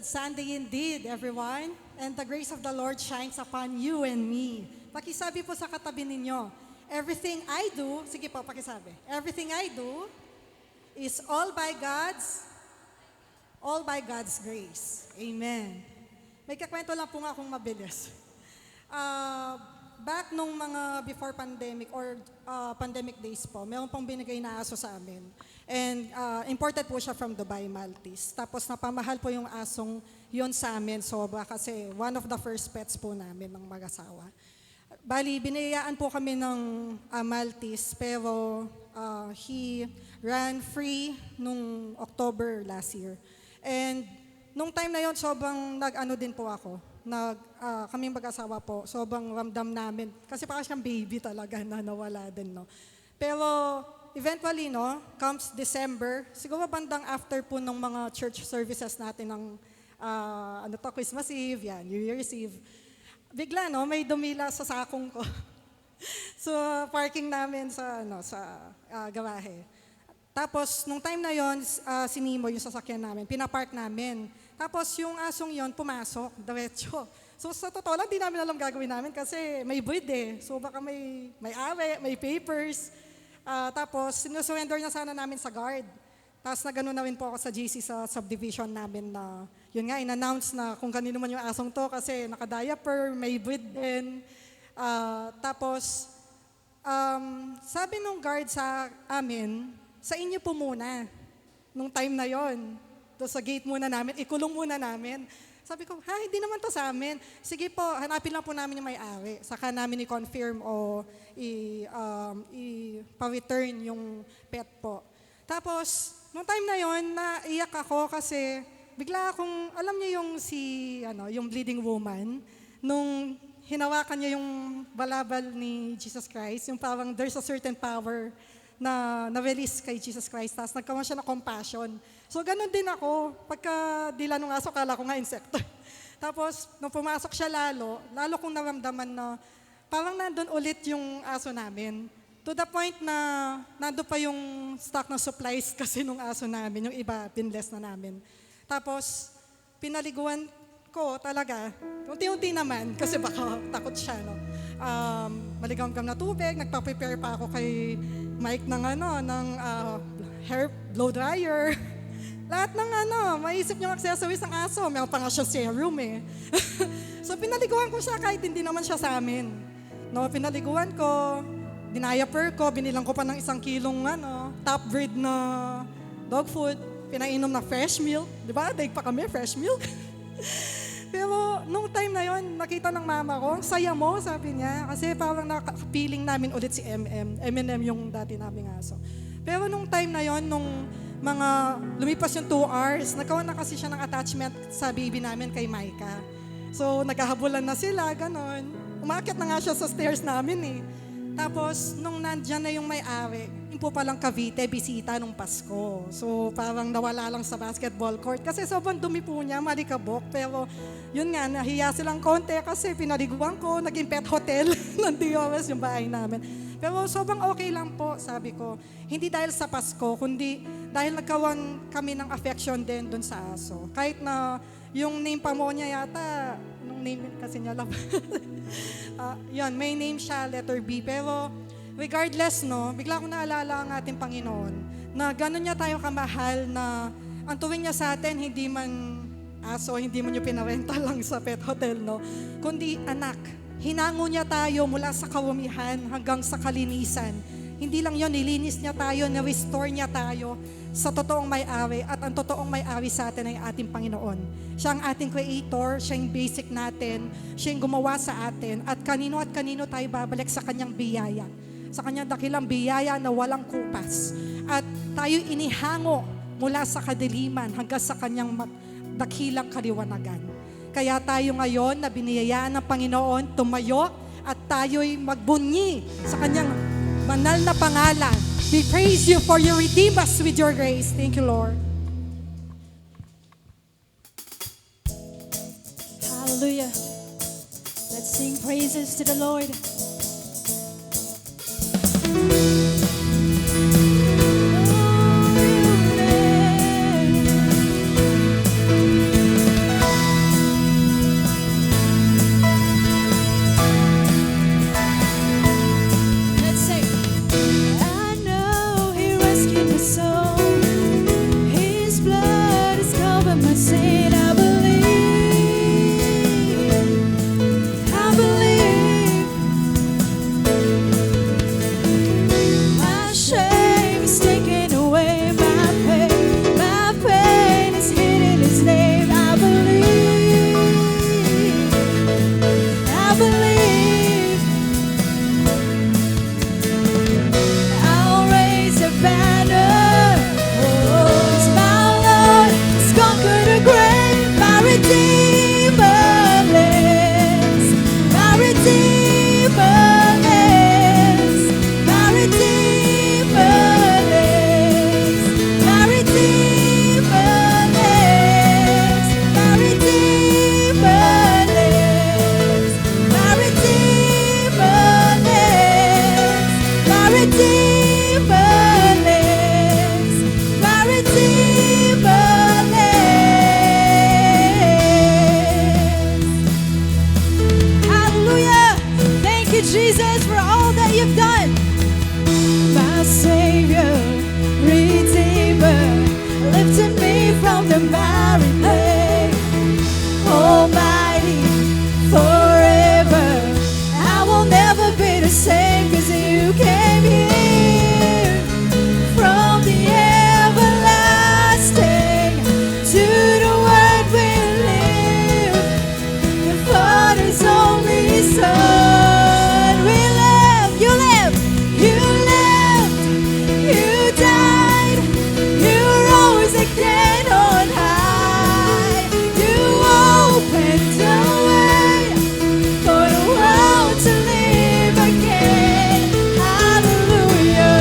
Blessed Sunday indeed, everyone. And the grace of the Lord shines upon you and me. Pakisabi po sa katabi ninyo, everything I do, sige po, pakisabi. Everything I do is all by God's grace. Amen. May kakwento lang po nga akong mabilis. Back nung mga before pandemic or pandemic days po, meron pong binigay na aso sa amin. And imported po siya from Dubai, Maltese. Tapos napamahal po yung asong yon sa amin sobra kasi one of the first pets po namin ng mag-asawa. Bali, binayaan po kami ng Maltese pero he ran free nung October last year. And nung time na yon sobrang nag-ano din po ako. Kaming mag-asawa po, sobrang ramdam namin. Kasi parang siyang baby talaga na nawala din, no. Pero eventually, no, comes December, siguro bandang after po ng mga church services natin ng Christmas Eve, yan, New Year's Eve. Bigla, no, may dumila sa sakong ko. So, parking namin sa garahe. Tapos, nung time na yon, si Nemo, yung sasakyan namin, pinapark namin. Tapos, yung asong yon pumasok, diretso. So, sa totoo lang, di namin alam gagawin namin kasi may void eh. So, baka may awe, may papers. Tapos, sinusurrender na sana namin sa guard. Tapos, nagano na rin po ako sa GC sa subdivision namin na, yun nga, in-announce na kung kanino man yung asong to kasi naka-diaper, may void din. Tapos, sabi nung guard sa amin, sa inyo po muna, nung time na yon. To sa gate muna namin, ikulong muna namin. Sabi ko, hindi naman to sa amin. Sige po, hanapin lang po namin yung may-ari. Saka namin i-confirm o pa-return yung pet po. Tapos, nung time na yon, naiyak ako kasi bigla akong, alam niyo yung bleeding woman, nung hinawakan niya yung balabal ni Jesus Christ, yung parang there's a certain power na-release kay Jesus Christ, tapos nagkaroon siya ng compassion. So, ganun din ako. Pagka dila nung aso, kala ko nga insekto. Tapos, nung pumasok siya lalo kong naramdaman na parang nandun ulit yung aso namin. To the point na nandun pa yung stock ng supplies kasi nung aso namin, yung iba, pinless na namin. Tapos, pinaliguan ko talaga, unti-unti naman, kasi baka takot siya, no? Maligam-gam na tubig, nagpa-prepare pa ako kay Mike ng hair blow dryer. Lahat ng maisip niyong accessories ng aso, meron pa nga siya serum eh. So pinaliguan ko siya kahit hindi naman siya sa amin. No, pinaliguan ko, diniaper ko, binilang ko pa ng 1 kilong top breed na dog food, pinainom na fresh milk. Di ba? Daig pa kami, fresh milk. Pero nung time na yon, nakita ng mama ko, saya mo, sabi niya. Kasi parang nakapiling namin ulit si M&M yung dati naming aso. Pero nung time na yon, nung lumipas yung 2 hours, nagkaroon na kasi siya ng attachment sa baby namin kay Micah. So naghahabulan na sila, ganon. Umakyat na nga siya sa stairs namin eh. Tapos, nung nandyan na yung may-ari, yung po palang Cavite, bisita nung Pasko. So, parang nawala lang sa basketball court. Kasi sobrang dumi po niya, malikabok. Pero, yun nga, nahiya silang konti kasi pinaliguan ko, naging pet hotel ng DOS yung bahay namin. Pero sobrang okay lang po, sabi ko. Hindi dahil sa Pasko, kundi dahil nagkawan kami ng affection din dun sa aso. Kahit na yung name pa mo niya yata, nung name kasi niya lang. Yun, may name siya, letter B. Pero regardless, no, bigla ko naalala ang ating Panginoon na gano'n niya tayo kamahal na ang tuwing niya sa atin, hindi man aso, hindi man yung pinarenta lang sa pet hotel, no, kundi anak. Hinango niya tayo mula sa karumihan hanggang sa kalinisan. Hindi lang yon, nilinis niya tayo, na-restore niya tayo sa totoong may-ari at ang totoong may-ari sa atin ay ating Panginoon. Siya ang ating creator, siya yung basic natin, siya yung gumawa sa atin at kanino tayo babalik sa kanyang biyaya. Sa kanyang dakilang biyaya na walang kupas. At tayo inihango mula sa kadiliman hanggang sa kanyang dakilang kaliwanagan. Kaya tayo ngayon na biniyayaan ng Panginoon, tumayo at tayo'y magbunyi sa kanyang banal na pangalan. We praise you for you redeem us with your grace. Thank you, Lord. Hallelujah. Let's sing praises to the Lord. Hallelujah. Thank you, Jesus, for all that you've done. My Savior, Redeemer, lifted me from the miry clay. Almighty, forever, I will never be the same, 'cause you came here from the everlasting to the world we live. The Father's only Son. We live, you live, you lived, you died, you rose again on high. You opened the way for the world to live again. Hallelujah,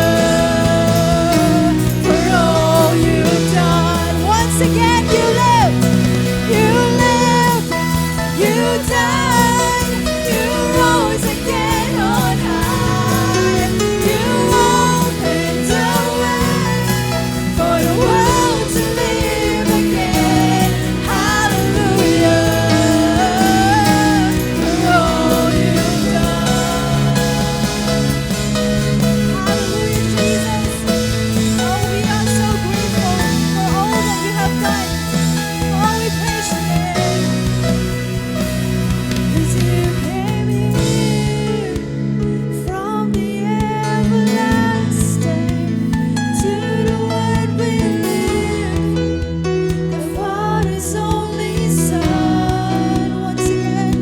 for all you've done. Once again, you live, you lived, you died, you rose again on high. You opened the way for the world to live again. Hallelujah, for all you've done. Hallelujah, Jesus. Oh, we are so grateful for all that you have done. Oh, we praise your name. 'Cause you came here from the everlasting to the world we live. The Father's only Son. Once again,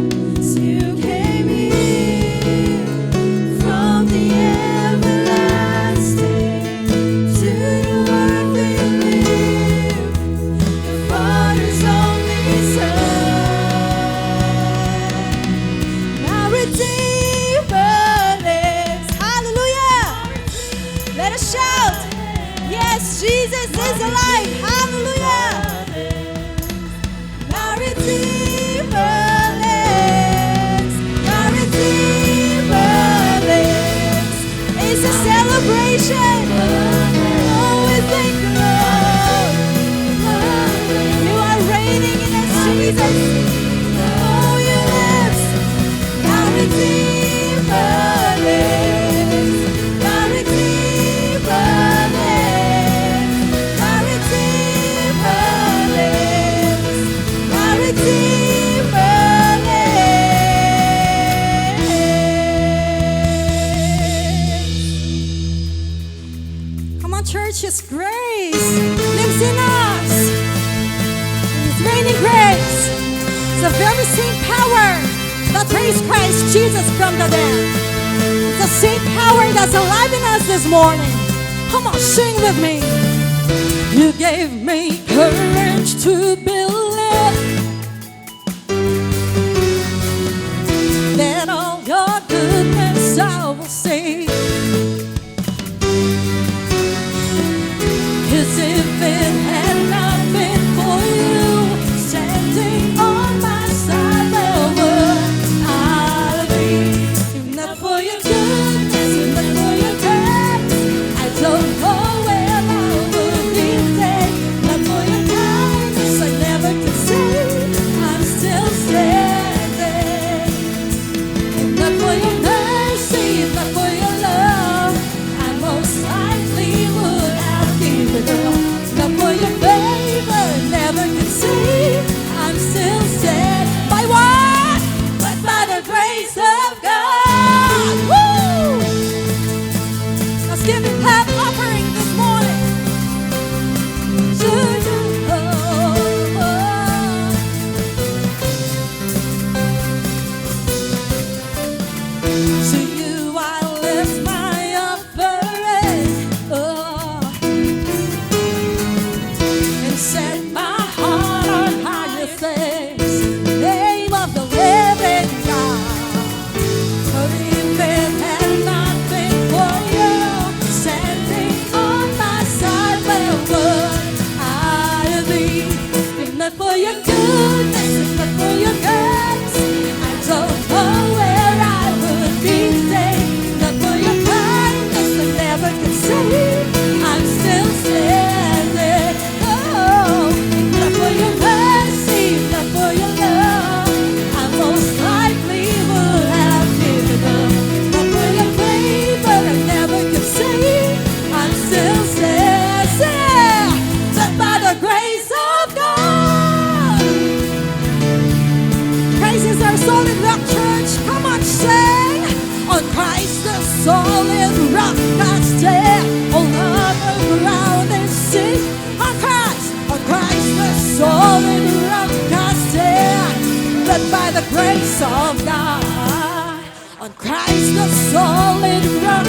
so you came here from the everlasting to the world we live. The Father's only Son. My Redeemer lives. Hallelujah. Let us shout. Yes, Jesus is alive. Hallelujah. My Redeemer lives. My Redeemer lives. It's a celebration. Oh, we thank you, Lord. You are reigning in us, Jesus. Oh, you live. My Redeemer lives. My Redeemer lives. My Redeemer lives. My Redeemer lives. Come on, church, His grace lives in us. His reigning grace. It's the very same power that raised Christ Jesus from the dead. It's the same power that's alive in us this morning. Come on, sing with me. You gave me courage to believe that all your goodness I will see. 'Cause if it had not been for you standing on my side, where would I be? If not for your goodness, if not for your grace, I don't know where I would be today. Not for your kindness, I never could solid rock I stand. All other ground is sink. On Christ, the solid rock I stand. Led by the grace of God. On Christ, the solid rock I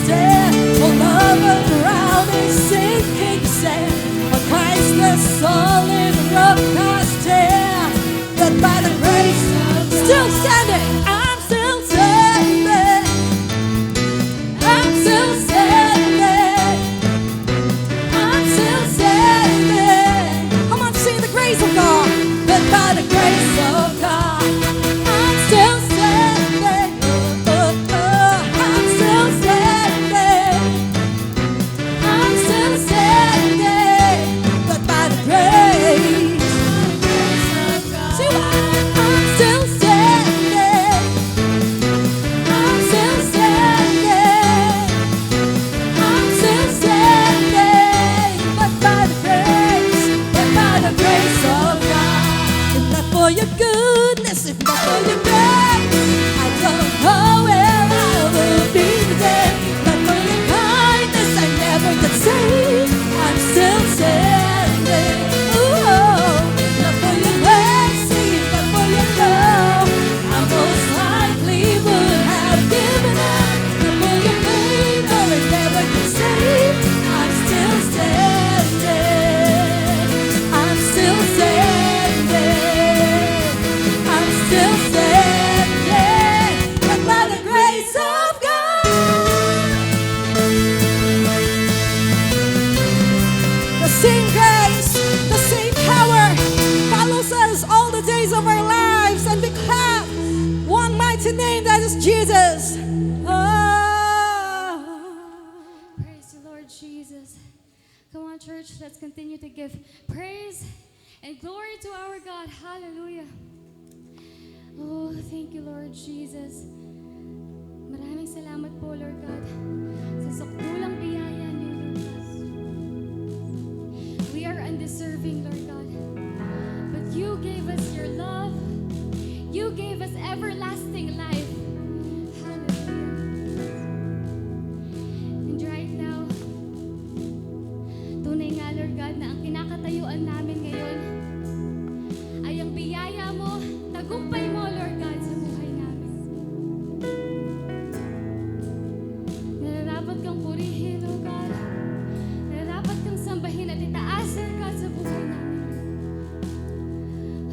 stand. All other ground is sinking sand. On Christ, the solid rock I stand. Led by the grace of God. Still standing. I'm still standing. I'm still standing. I'm still standing. Come on, sing the grace of God. Led by the grace of God. I'm still standing. I'm still standing. I'm still standing. Led by the grace. See what? I'm still standing. I'm still standing. I'm still standing. Led by the grace of God. If not for your goodness, if not for your grace, I don't know where I will be today. Not for your kindness, I never could say I'm still standing. Ooh, not for your mercy, not for your love, I most likely would have given up. Not for your favor, I never could say I'm still standing. I'm still standing. I'm still standing. Led by the grace of God. The same grace, the same power follows us all the days of our lives, and we clap one mighty name, that is Jesus. Oh. Praise the Lord Jesus. Come on, church, let's continue to give praise and glory to our God. Hallelujah. Oh, thank you, Lord Jesus. Maraming salamat po, Lord God, sa sakdulang biyaya niyo, Lord God. We are undeserving, Lord God, but you gave us your love. You gave us everlasting life. Hallelujah. And right now, tunay nga, Lord God, na ang kinakatayuan namin ngayon ay ang biyaya mo, tagumpay mo, Lord God, sa buhay namin. Nararapat kang purihin, Lord God. Nararapat kang sambahin at itaas, Lord God, sa buhay namin.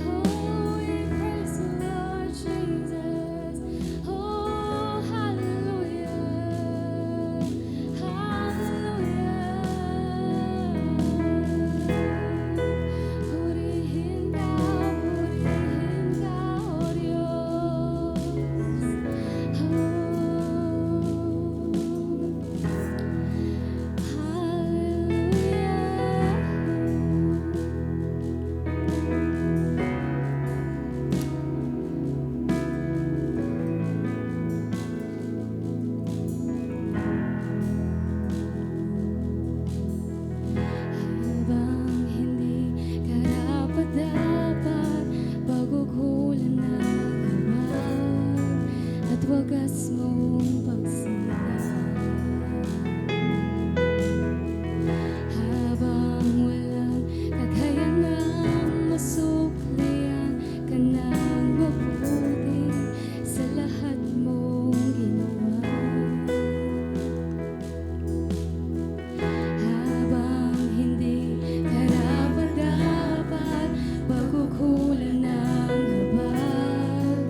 Oh, we praise the Lord Jesus. Oh, hallelujah. Purihin ka, O Diyos. Habang hindi karapat-dapat, pagkukulan ng habag at wagas mong pagsilang. Habang walang kakayanang masuklian ka ng mabuti sa lahat mong ginawa. Habang hindi karapat-dapat, pagkukulan ng habag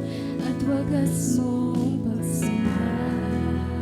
at wagas mong pagsilang.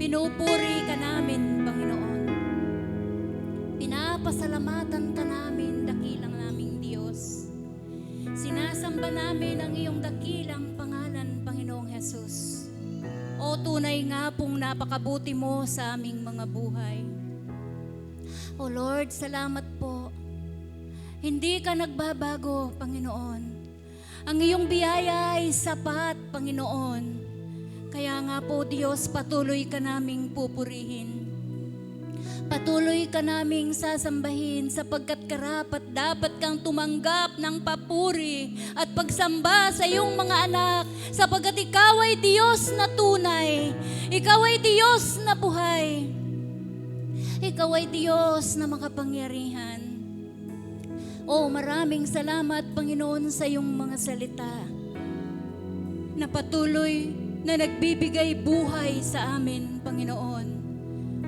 Pinupuri ka namin, Panginoon. Pinapasalamatan ka namin, dakilang naming Diyos. Sinasamba namin ang iyong dakilang pangalan, Panginoong Hesus. O tunay nga pong napakabuti mo sa aming mga buhay. O Lord, salamat po. Hindi ka nagbabago, Panginoon. Ang iyong biyaya ay sapat, Panginoon. Kaya nga po, Diyos, patuloy ka naming pupurihin. Patuloy ka naming sasambahin sapagkat karapat dapat kang tumanggap ng papuri at pagsamba sa iyong mga anak sapagkat ikaw ay Diyos na tunay. Ikaw ay Diyos na buhay. Ikaw ay Diyos na makapangyarihan. Oh, maraming salamat, Panginoon, sa iyong mga salita na patuloy na nagbibigay buhay sa amin, Panginoon.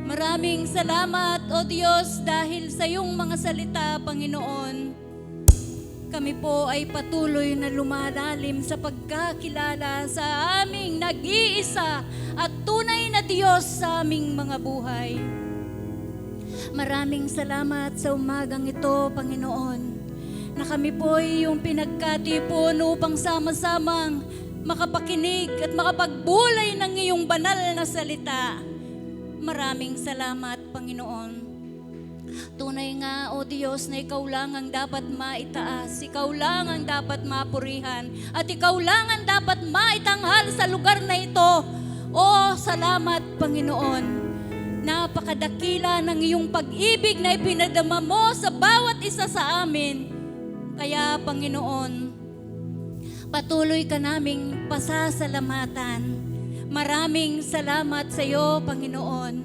Maraming salamat, O Diyos, dahil sa iyong mga salita, Panginoon. Kami po ay patuloy na lumalalim sa pagkakilala sa aming nag-iisa at tunay na Diyos sa aming mga buhay. Maraming salamat sa umagang ito, Panginoon, na kami po ay iyong pinagkatipon upang sama-samang makapakinig at makapagbulay ng iyong banal na salita. Maraming salamat, Panginoon. Tunay nga, O Diyos, na ikaw lang ang dapat maitaas, ikaw lang ang dapat mapurihan, at ikaw lang ang dapat maitanghal sa lugar na ito. O, salamat, Panginoon. Napakadakila ng iyong pag-ibig na ipinadama mo sa bawat isa sa amin. Kaya, Panginoon, patuloy ka naming pasasalamatan. Maraming salamat sa iyo, Panginoon.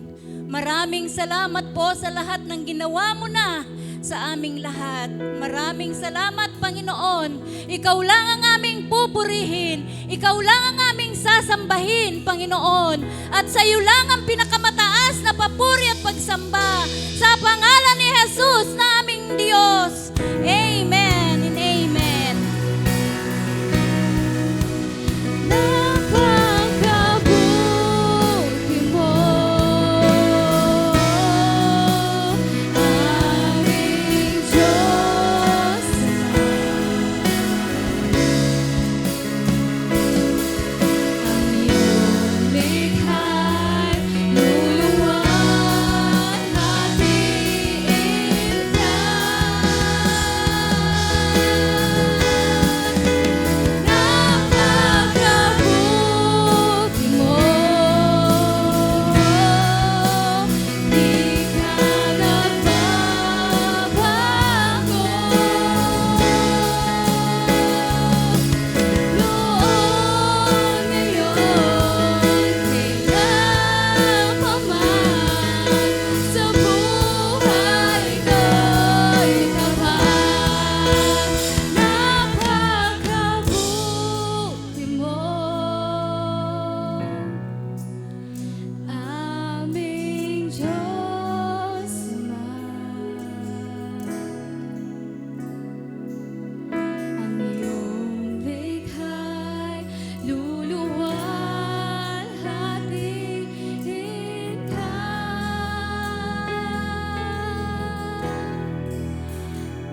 Maraming salamat po sa lahat ng ginawa mo na sa aming lahat. Maraming salamat, Panginoon. Ikaw lang ang aming pupurihin. Ikaw lang ang aming sasambahin, Panginoon. At sa iyo lang ang pinakamataas na papuri at pagsamba. Sa pangalan ni Jesus na aming Diyos. Amen and amen. Napakabuti mo, aming Diyos. Ang iyong likha'y luluwan, hatiin ka. Napakabuti mo, di ka nagbabago. Noon, ngayon, kailan pa man, sa buhay ko'y tapat. Napakabuti mo, aming Diyos naman. Ang iyong likha'y luluwalhatiin ka.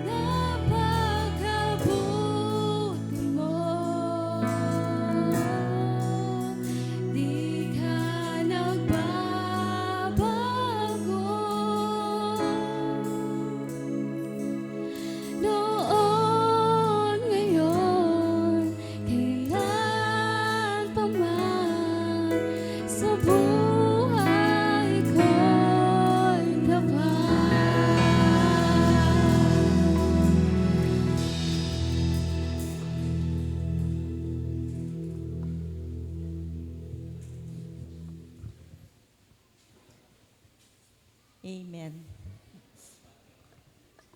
Napakabuti mo, di ka nagbabago. Noon, ngayon, kailan pa man, sa buhay ko'y tapat. Amen.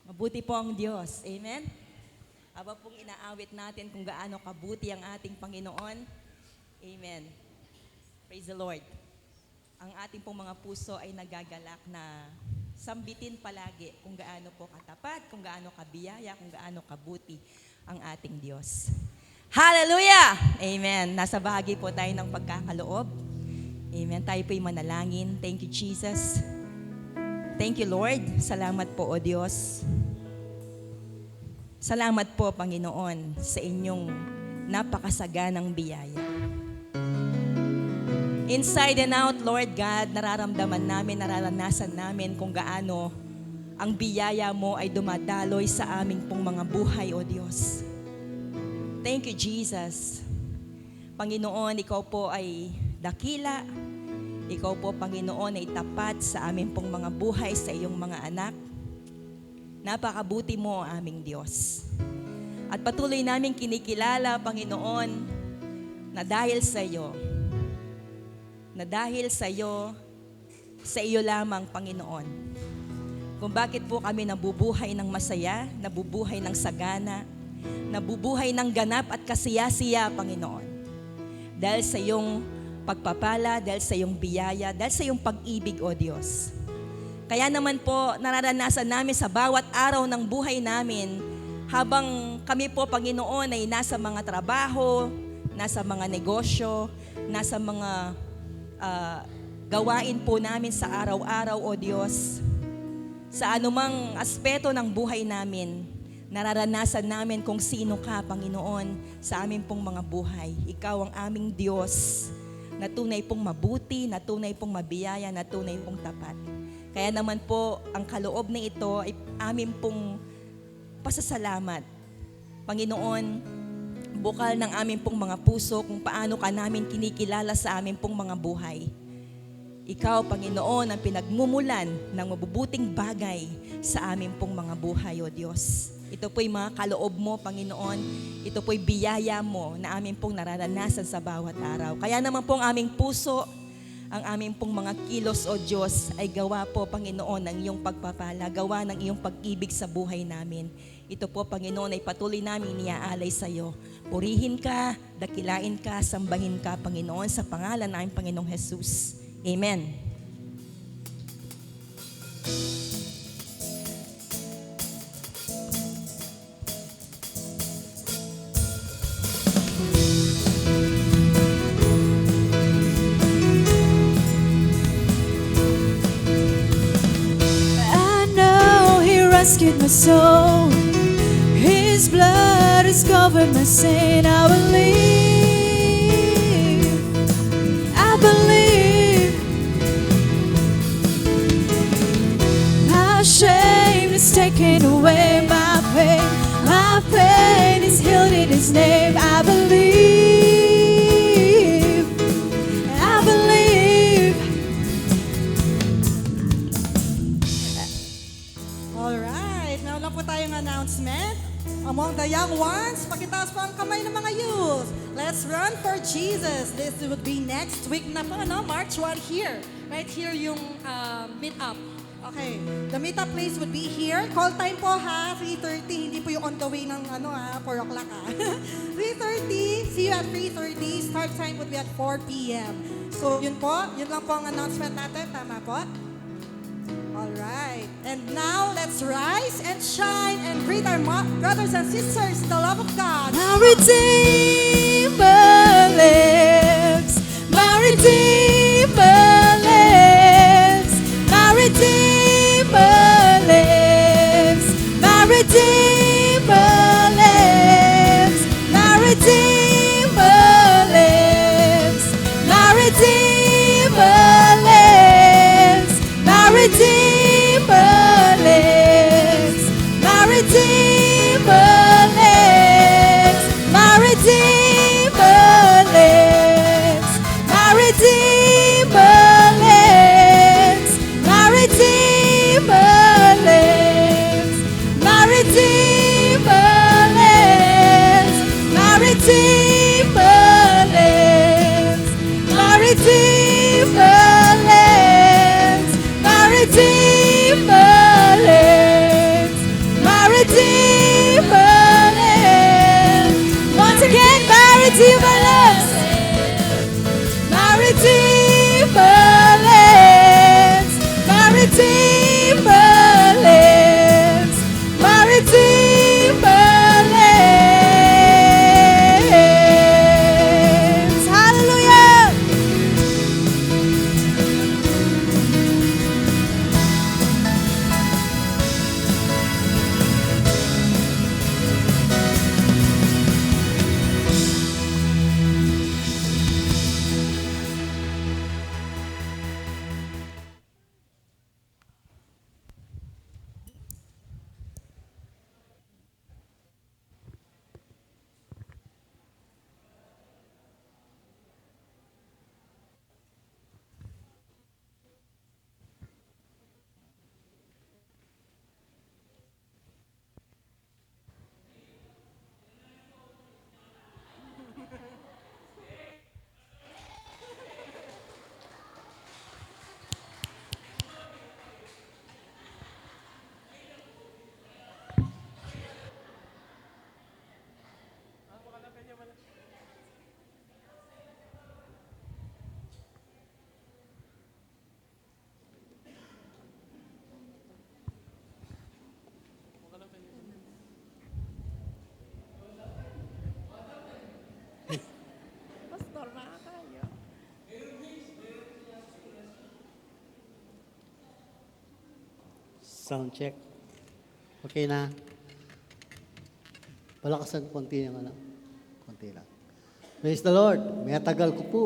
Mabuti po ang Diyos. Amen. Aba pong inaawit natin kung gaano kabuti ang ating Panginoon. Amen. Praise the Lord. Ang ating pong mga puso ay nagagalak na sambitin palagi kung gaano po katapat, kung gaano kabiyaya, kung gaano kabuti ang ating Diyos. Hallelujah! Amen. Nasa bahagi po tayo ng pagkakaloob. Amen. Tayo po'y manalangin. Thank you, Jesus. Thank you, Lord. Salamat po, O Diyos. Salamat po, Panginoon, sa inyong napakasaganang biyaya. Inside and out, Lord God, nararamdaman namin, nararanasan namin kung gaano ang biyaya mo ay dumadaloy sa aming pong mga buhay, O Diyos. Thank you, Jesus. Panginoon, Ikaw po ay dakila. Ikaw po, Panginoon, ay tapat sa aming pong mga buhay, sa iyong mga anak. Napakabuti mo, aming Diyos. At patuloy namin kinikilala, Panginoon, na dahil sa iyo, sa iyo lamang, Panginoon. Kung bakit po kami nabubuhay ng masaya, nabubuhay ng sagana, nabubuhay ng ganap at kasiyasiya, Panginoon. Dahil sa iyong pagpapala, dahil sa iyong biyaya, dahil sa iyong pag-ibig, O Diyos. Kaya naman po, nararanasan namin sa bawat araw ng buhay namin, habang kami po, Panginoon, ay nasa mga trabaho, nasa mga negosyo, nasa mga gawain po namin sa araw-araw, O Diyos. Sa anumang aspeto ng buhay namin, nararanasan namin kung sino ka, Panginoon, sa aming pong mga buhay. Ikaw ang aming Diyos, na tunay pong mabuti, na tunay pong mabiyaya, na tunay pong tapat. Kaya naman po, ang kaloob na ito ay amin pong pasasalamat. Panginoon, bukal ng aming pong mga puso kung paano ka namin kinikilala sa aming pong mga buhay. Ikaw, Panginoon, ang pinagmumulan ng mabubuting bagay sa aming pong mga buhay, O Diyos. Ito po'y mga kaloob mo, Panginoon. Ito po'y biyaya mo na aming pong nararanasan sa bawat araw. Kaya naman pong aming puso, ang aming pong mga kilos, O Diyos, ay gawa po, Panginoon, ng iyong pagpapala, gawa ng iyong pag-ibig sa buhay namin. Ito po, Panginoon, ay patuloy namin iniaalay sa iyo. Purihin ka, dakilain ka, sambahin ka, Panginoon, sa pangalan ng aming Panginoong Jesus. Amen. Rescued my soul. His blood has covered my sin. I believe. My shame is taken away. My pain is healed in His name. I believe. I believe. Alright, now lang po tayong announcement. Among the young ones, pakitaas po ang kamay ng mga youth. Let's run for Jesus. This would be next week na po, no? March 1 here. Right here yung meet-up. Okay, the meet-up place would be here. Call time po ha, 3:30. Hindi po yung on the way ng 4 o'clock ha. 3:30, see you at 3:30. Start time would be at 4 p.m. So yun po, yun lang po ang announcement natin. Tama po? Alright, and now let's rise and shine and greet our brothers and sisters in the love of God. My Redeemer lives. My Redeemer lives. My Redeemer lives. My Redeemer lives. My Redeemer lives. My Redeemer lives. My Redeemer lives. My Redeemer lives. My Redeemer lives. My Redeemer Sound check. Okay na. Palakasan konti yung ano. Konti lang. Praise the Lord. May tagal ko po.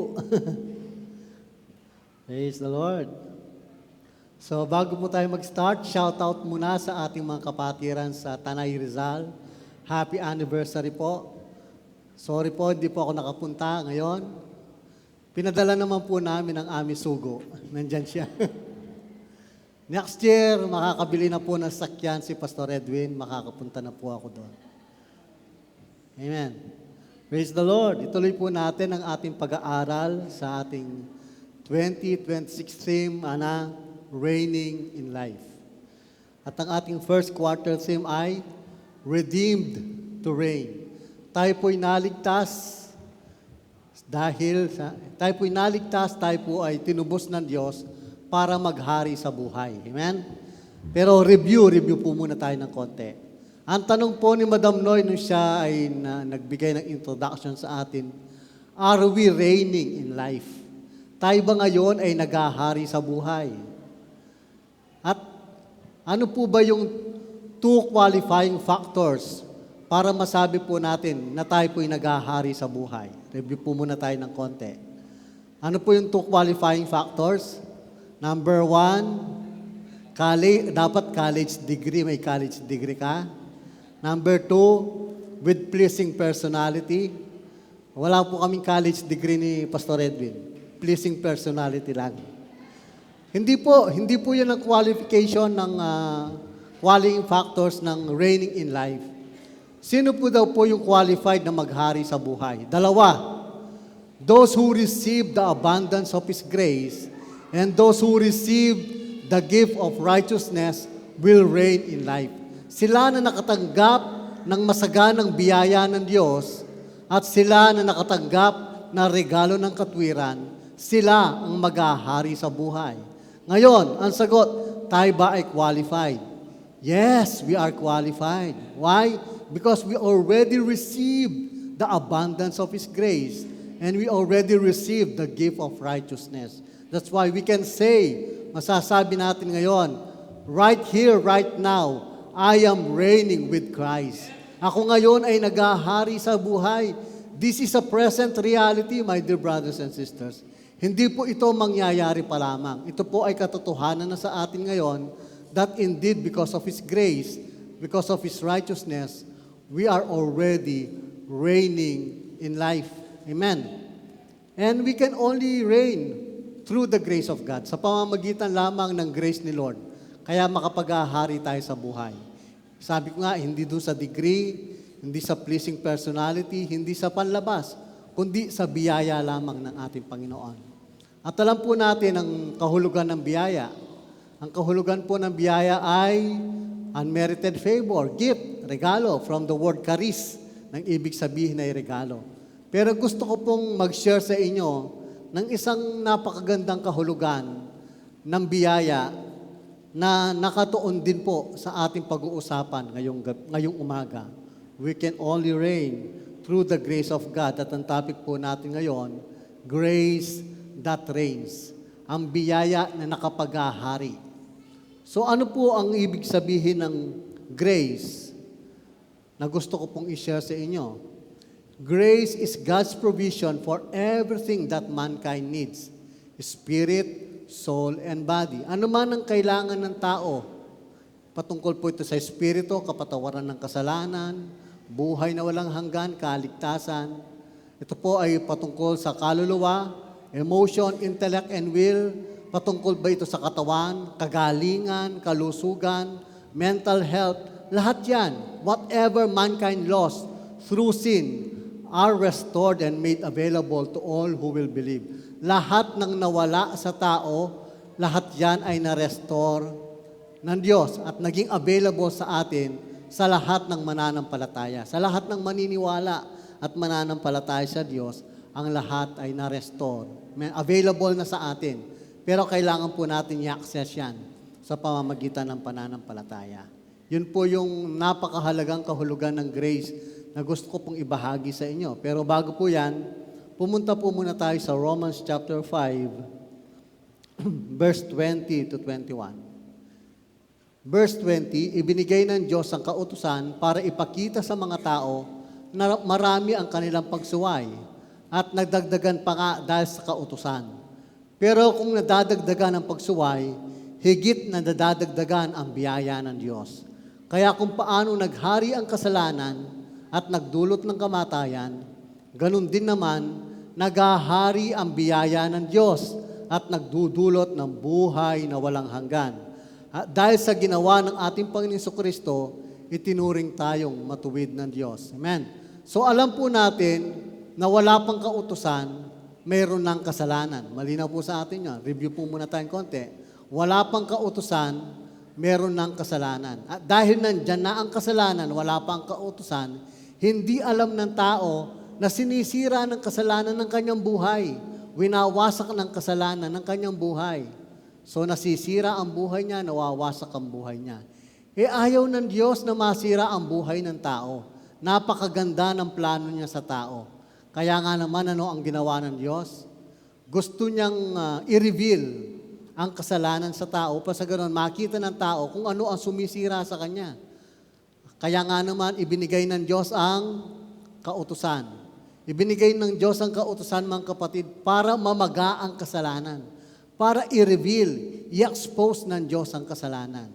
Praise the Lord. So bago po tayo mag-start, shout out muna sa ating mga kapatiran sa Tanay Rizal. Happy anniversary po. Sorry po, hindi po ako nakapunta ngayon. Pinadala naman po namin ang aming sugo. Nandyan siya. Next year, makakabili na po ng sakyan si Pastor Edwin. Makakapunta na po ako doon. Amen. Praise the Lord. Ituloy po natin ang ating pag-aaral sa ating 2026 theme, Reigning in Life. At ang ating first quarter theme ay Redeemed to Reign. Tayo po'y naligtas tayo po ay tinubos ng Diyos para maghari sa buhay. Amen? Pero review po muna tayo ng konti. Ang tanong po ni Madam Noy nung siya ay nagbigay ng introduction sa atin, are we reigning in life? Tayo ba ngayon ay naghahari sa buhay? At ano po ba yung two qualifying factors para masabi po natin na tayo po'y naghahari sa buhay? Review po muna tayo ng konti. Ano po yung two qualifying factors? Number one, dapat college degree, may college degree ka. Number two, with pleasing personality. Wala po kaming college degree ni Pastor Edwin. Pleasing personality lang. Hindi po yan ang qualification ng qualifying factors ng reigning in life. Sino po daw po yung qualified na maghari sa buhay? Dalawa. Those who receive the abundance of His grace and those who receive the gift of righteousness will reign in life. Sila na nakatanggap ng masaganang biyaya ng Diyos at sila na nakatanggap ng regalo ng katwiran, sila ang maghahari sa buhay. Ngayon, ang sagot, tayo ba ay qualified? Yes, we are qualified. Why? Because we already received the abundance of His grace and we already received the gift of righteousness. That's why we can say, masasabi natin ngayon, right here, right now, I am reigning with Christ. Ako ngayon ay naghahari sa buhay. This is a present reality, my dear brothers and sisters. Hindi po ito mangyayari pa lamang. Ito po ay katotohanan na sa atin ngayon that indeed because of His grace, because of His righteousness, we are already reigning in life. Amen. And we can only reign through the grace of God, sa pamamagitan lamang ng grace ni Lord. Kaya makapaghahari tayo sa buhay. Sabi ko nga, hindi doon sa degree, hindi sa pleasing personality, hindi sa panlabas, kundi sa biyaya lamang ng ating Panginoon. At alam po natin ang kahulugan ng biyaya. Ang kahulugan po ng biyaya ay unmerited favor, gift, regalo, from the word charis, ng ibig sabihin ay regalo. Pero gusto ko pong mag-share sa inyo ng isang napakagandang kahulugan ng biyaya na nakatuon din po sa ating pag-uusapan ngayong umaga. We can only reign through the grace of God. At ang topic po natin ngayon, grace that reigns. Ang biyaya na nakapaghahari. So ano po ang ibig sabihin ng grace na gusto ko pong i-share sa inyo? Grace is God's provision for everything that mankind needs. Spirit, soul, and body. Ano man ang kailangan ng tao, patungkol po ito sa espiritu, kapatawaran ng kasalanan, buhay na walang hanggan, kaligtasan. Ito po ay patungkol sa kaluluwa, emotion, intellect, and will. Patungkol ba ito sa katawan, kagalingan, kalusugan, mental health, lahat yan, whatever mankind lost through sin, are restored and made available to all who will believe. Lahat ng nawala sa tao, lahat yan ay na-restore ng Diyos at naging available sa atin sa lahat ng mananampalataya. Sa lahat ng maniniwala at mananampalataya sa Diyos, ang lahat ay na-restore. Available na sa atin. Pero kailangan po natin i-access yan sa pamamagitan ng pananampalataya. Yun po yung napakahalagang kahulugan ng grace na gusto ko pong ibahagi sa inyo. Pero bago po yan, pumunta po muna tayo sa Romans chapter 5, verse 20 to 21. verse 20, ibinigay ng Diyos ang kautusan para ipakita sa mga tao na marami ang kanilang pagsuway at nagdagdagan pa nga dahil sa kautusan. Pero kung nadadagdagan ang pagsuway, higit na nadadagdagan ang biyaya ng Diyos. Kaya kung paano naghari ang kasalanan at nagdulot ng kamatayan, ganun din naman naghahari ang biyaya ng Diyos at nagdudulot ng buhay na walang hanggan. At dahil sa ginawa ng ating Panginoon Jesucristo, itinuring tayong matuwid ng Diyos. Amen. So alam po natin na wala pang kautusan, mayroon ng kasalanan. Malinaw po sa atin yan. Review po muna tayong konti. Wala pang kautusan, meron ng kasalanan. At dahil nandyan na ang kasalanan, wala pang kautusan, hindi alam ng tao na sinisira ng kasalanan ng kanyang buhay. Winawasak ng kasalanan ng kanyang buhay. So nasisira ang buhay niya, nawawasak ang buhay niya. Ayaw ng Diyos na masira ang buhay ng tao. Napakaganda ng plano niya sa tao. Kaya nga naman ano ang ginawa ng Diyos? Gusto niyang i-reveal ang kasalanan sa tao para sa ganoon makita ng tao kung ano ang sumisira sa kanya. Kaya nga naman ibinigay ng Diyos ang kautusan. Ibinigay ng Diyos ang kautusan, mga kapatid, para mamaga ang kasalanan. Para i-reveal, i-expose ng Diyos ang kasalanan.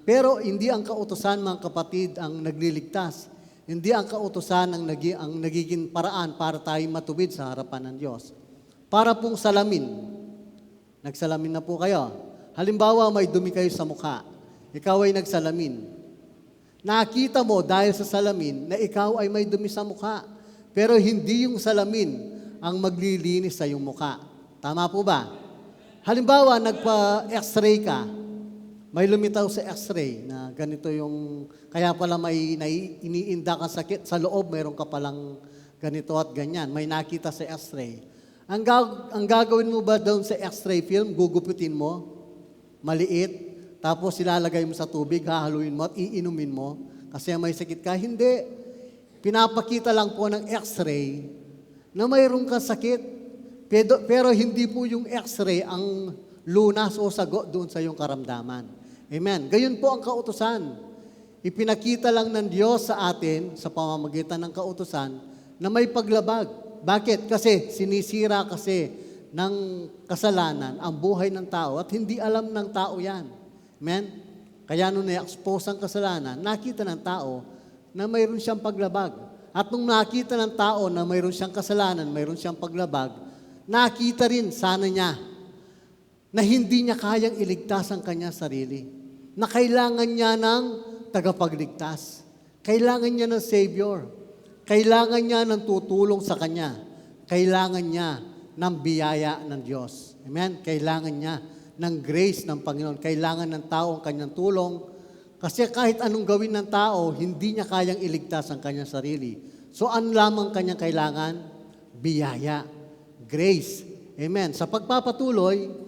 Pero hindi ang kautusan, mga kapatid, ang nagliligtas. Hindi ang kautusan ang nagiging paraan para tayo matuwid sa harapan ng Diyos. Para pong salamin. Nagsalamin na po kayo. Halimbawa, may dumi kayo sa mukha. Ikaw ay nagsalamin. Nakita mo dahil sa salamin na ikaw ay may dumi sa mukha. Pero hindi yung salamin ang maglilinis sa iyong mukha. Tama po ba? Halimbawa, nagpa-x-ray ka. May lumitaw sa x-ray na ganito yung, kaya pala may iniinda kang sakit sa loob, mayroon ka palang ganito at ganyan. May nakita sa x-ray. Ang gagawin mo ba doon sa x-ray film, gugupitin mo, maliit, tapos ilalagay mo sa tubig, hahaluin mo at iinumin mo kasi may sakit ka? Hindi. Pinapakita lang po ng x-ray na mayroon kang sakit. Pero hindi po yung x-ray ang lunas o sagot doon sa iyong karamdaman. Amen. Gayon po ang kautusan. Ipinakita lang ng Diyos sa atin sa pamamagitan ng kautusan na may paglabag. Bakit? Kasi sinisira kasi ng kasalanan ang buhay ng tao at hindi alam ng tao yan. Amen? Kaya nung na-expose ang kasalanan, nakita ng tao na mayroon siyang paglabag. At nung nakita ng tao na mayroon siyang kasalanan, mayroon siyang paglabag, nakita rin sana niya na hindi niya kayang iligtas ang kanyang sarili. Na kailangan niya ng tagapagligtas. Kailangan niya ng Savior. Kailangan niya ng tutulong sa kanya. Kailangan niya ng biyaya ng Diyos. Amen? Kailangan niya ng grace ng Panginoon. Kailangan ng tao ang kanyang tulong. Kasi kahit anong gawin ng tao, hindi niya kayang iligtas ang kanyang sarili. So, ano lamang kanyang kailangan? Biyaya. Grace. Amen. Sa pagpapatuloy,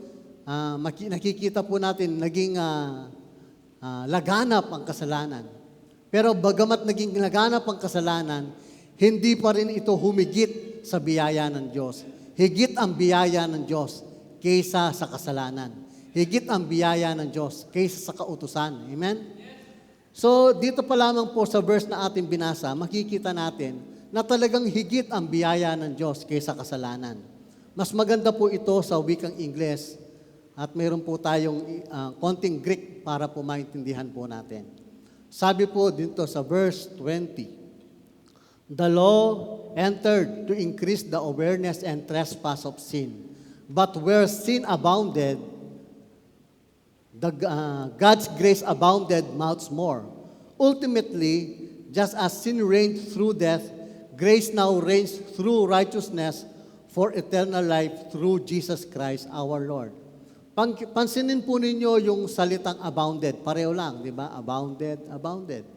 nakikita po natin naging laganap ang kasalanan. Pero bagamat naging laganap ang kasalanan, hindi pa rin ito humigit sa biyaya ng Diyos. Higit ang biyaya ng Diyos kaysa sa kasalanan. Higit ang biyaya ng Diyos kaysa sa kautusan. Amen? So, dito pa lamang po sa verse na ating binasa, makikita natin na talagang higit ang biyaya ng Diyos kaysa kasalanan. Mas maganda po ito sa wikang Ingles at mayroon po tayong konting Greek para po maintindihan po natin. Sabi po dito sa verse 20, the law entered to increase the awareness and trespass of sin. But where sin abounded, God's grace abounded much more. Ultimately, just as sin reigned through death, grace now reigns through righteousness for eternal life through Jesus Christ our Lord. Pansinin po ninyo yung salitang abounded. Pareho lang, di ba? Abounded, abounded.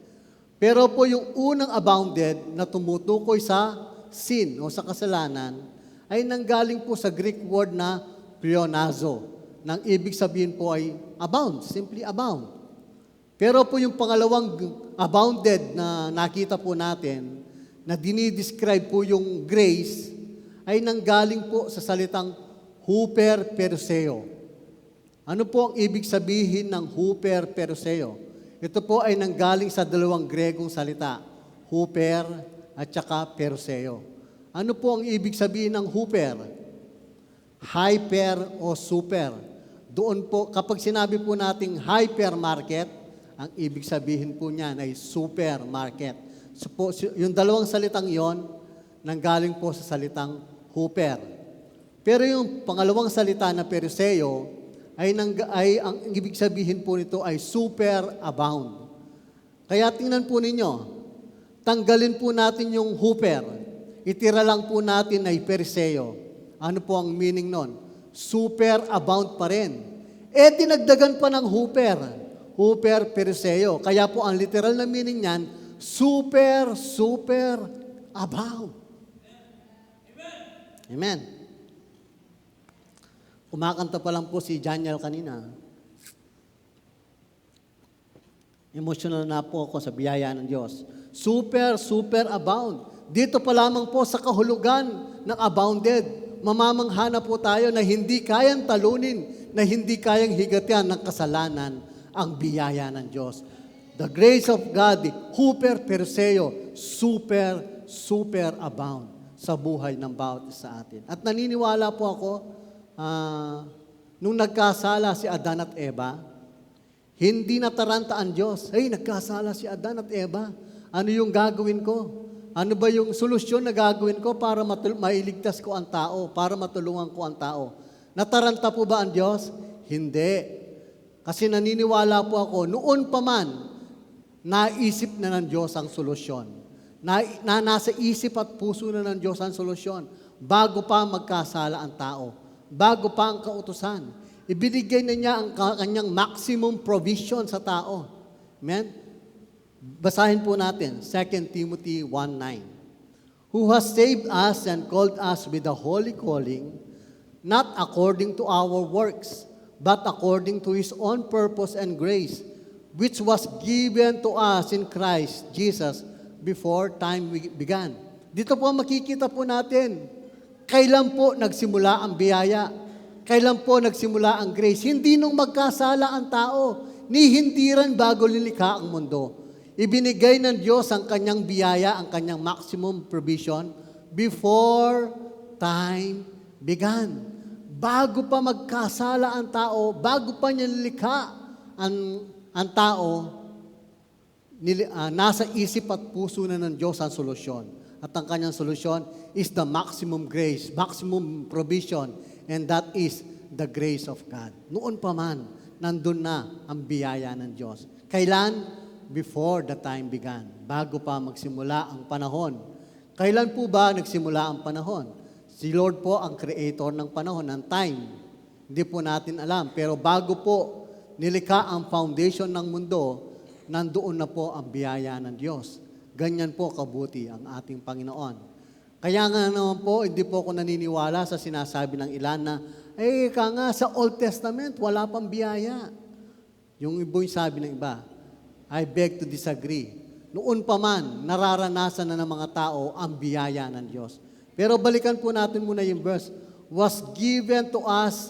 Pero po yung unang abounded na tumutukoy sa sin o sa kasalanan ay nanggaling po sa Greek word na pleonazo. Nang ibig sabihin po ay abound, simply abound. Pero po yung pangalawang abounded na nakita po natin, na dinidescribe po yung grace, ay nanggaling po sa salitang huper perseo. Ano po ang ibig sabihin ng huper peruseo? Ito po ay nanggaling sa dalawang Gregong salita, huper at saka peruseo. Ano po ang ibig sabihin ng huper? Hyper o super. Doon po, kapag sinabi po nating hypermarket, ang ibig sabihin po niyan ay supermarket. So po, yung dalawang salitang yon, nanggaling po sa salitang huper. Pero yung pangalawang salita na peruseo, ay ang ibig sabihin po nito ay super abound. Kaya tingnan po ninyo, tanggalin po natin yung huper, itira lang po natin ay peruseo. Ano po ang meaning nun? Super abound pa rin. Dinagdagan pa ng huper, huper peruseo. Kaya po ang literal na meaning niyan, super abound. Amen. Kumakanta pa lang po si Daniel kanina. Emotional na po ako sa biyaya ng Diyos. Super abound. Dito pa lamang po sa kahulugan ng abounded, mamamangha na po tayo na hindi kayang talunin, na hindi kayang higatian ng kasalanan ang biyaya ng Diyos. The grace of God, huper peruseo, super abound sa buhay ng bawat isa atin. At naniniwala po ako, nung nagkasala si Adan at Eva, hindi nataranta ang Diyos. Nagkasala si Adan at Eva. Ano yung gagawin ko? Ano ba yung solusyon na gagawin ko para mailigtas ko ang tao, para matulungan ko ang tao? Nataranta po ba ang Diyos? Hindi. Kasi naniniwala po ako, noon pa man, naisip na ng Diyos ang solusyon. Nasa isip at puso na ng Diyos ang solusyon bago pa magkasala ang tao. Bago pa ang kautusan. Ibinigay na niya ang kanyang maximum provision sa tao. Amen? Basahin po natin, 2 Timothy 1:9. Who has saved us and called us with a holy calling, not according to our works, but according to His own purpose and grace, which was given to us in Christ Jesus before time began. Dito po makikita po natin, kailan po nagsimula ang biyaya? Kailan po nagsimula ang grace? Hindi nung magkasala ang tao, ni hindi rin bago lilikha ang mundo. Ibinigay ng Diyos ang kanyang biyaya, ang kanyang maximum provision before time began. Bago pa magkasala ang tao, bago pa niya lilikha ang tao, nasa isip at puso na ng Diyos ang solusyon. At ang kanyang solusyon is the maximum grace, maximum provision, and that is the grace of God. Noon pa man, nandun na ang biyaya ng Diyos. Kailan? Before the time began. Bago pa magsimula ang panahon. Kailan po ba nagsimula ang panahon? Si Lord po ang creator ng panahon, ng time. Hindi po natin alam. Pero bago po nilikha ang foundation ng mundo, nandoon na po ang biyaya ng Diyos. Ganyan po kabuti ang ating Panginoon. Kaya nga naman po, hindi po ako naniniwala sa sinasabi ng ilan na, sa Old Testament, wala pang biyaya. Yung iba yung sabi ng iba, I beg to disagree. Noon pa man, nararanasan na ng mga tao ang biyaya ng Diyos. Pero balikan po natin muna yung verse, was given to us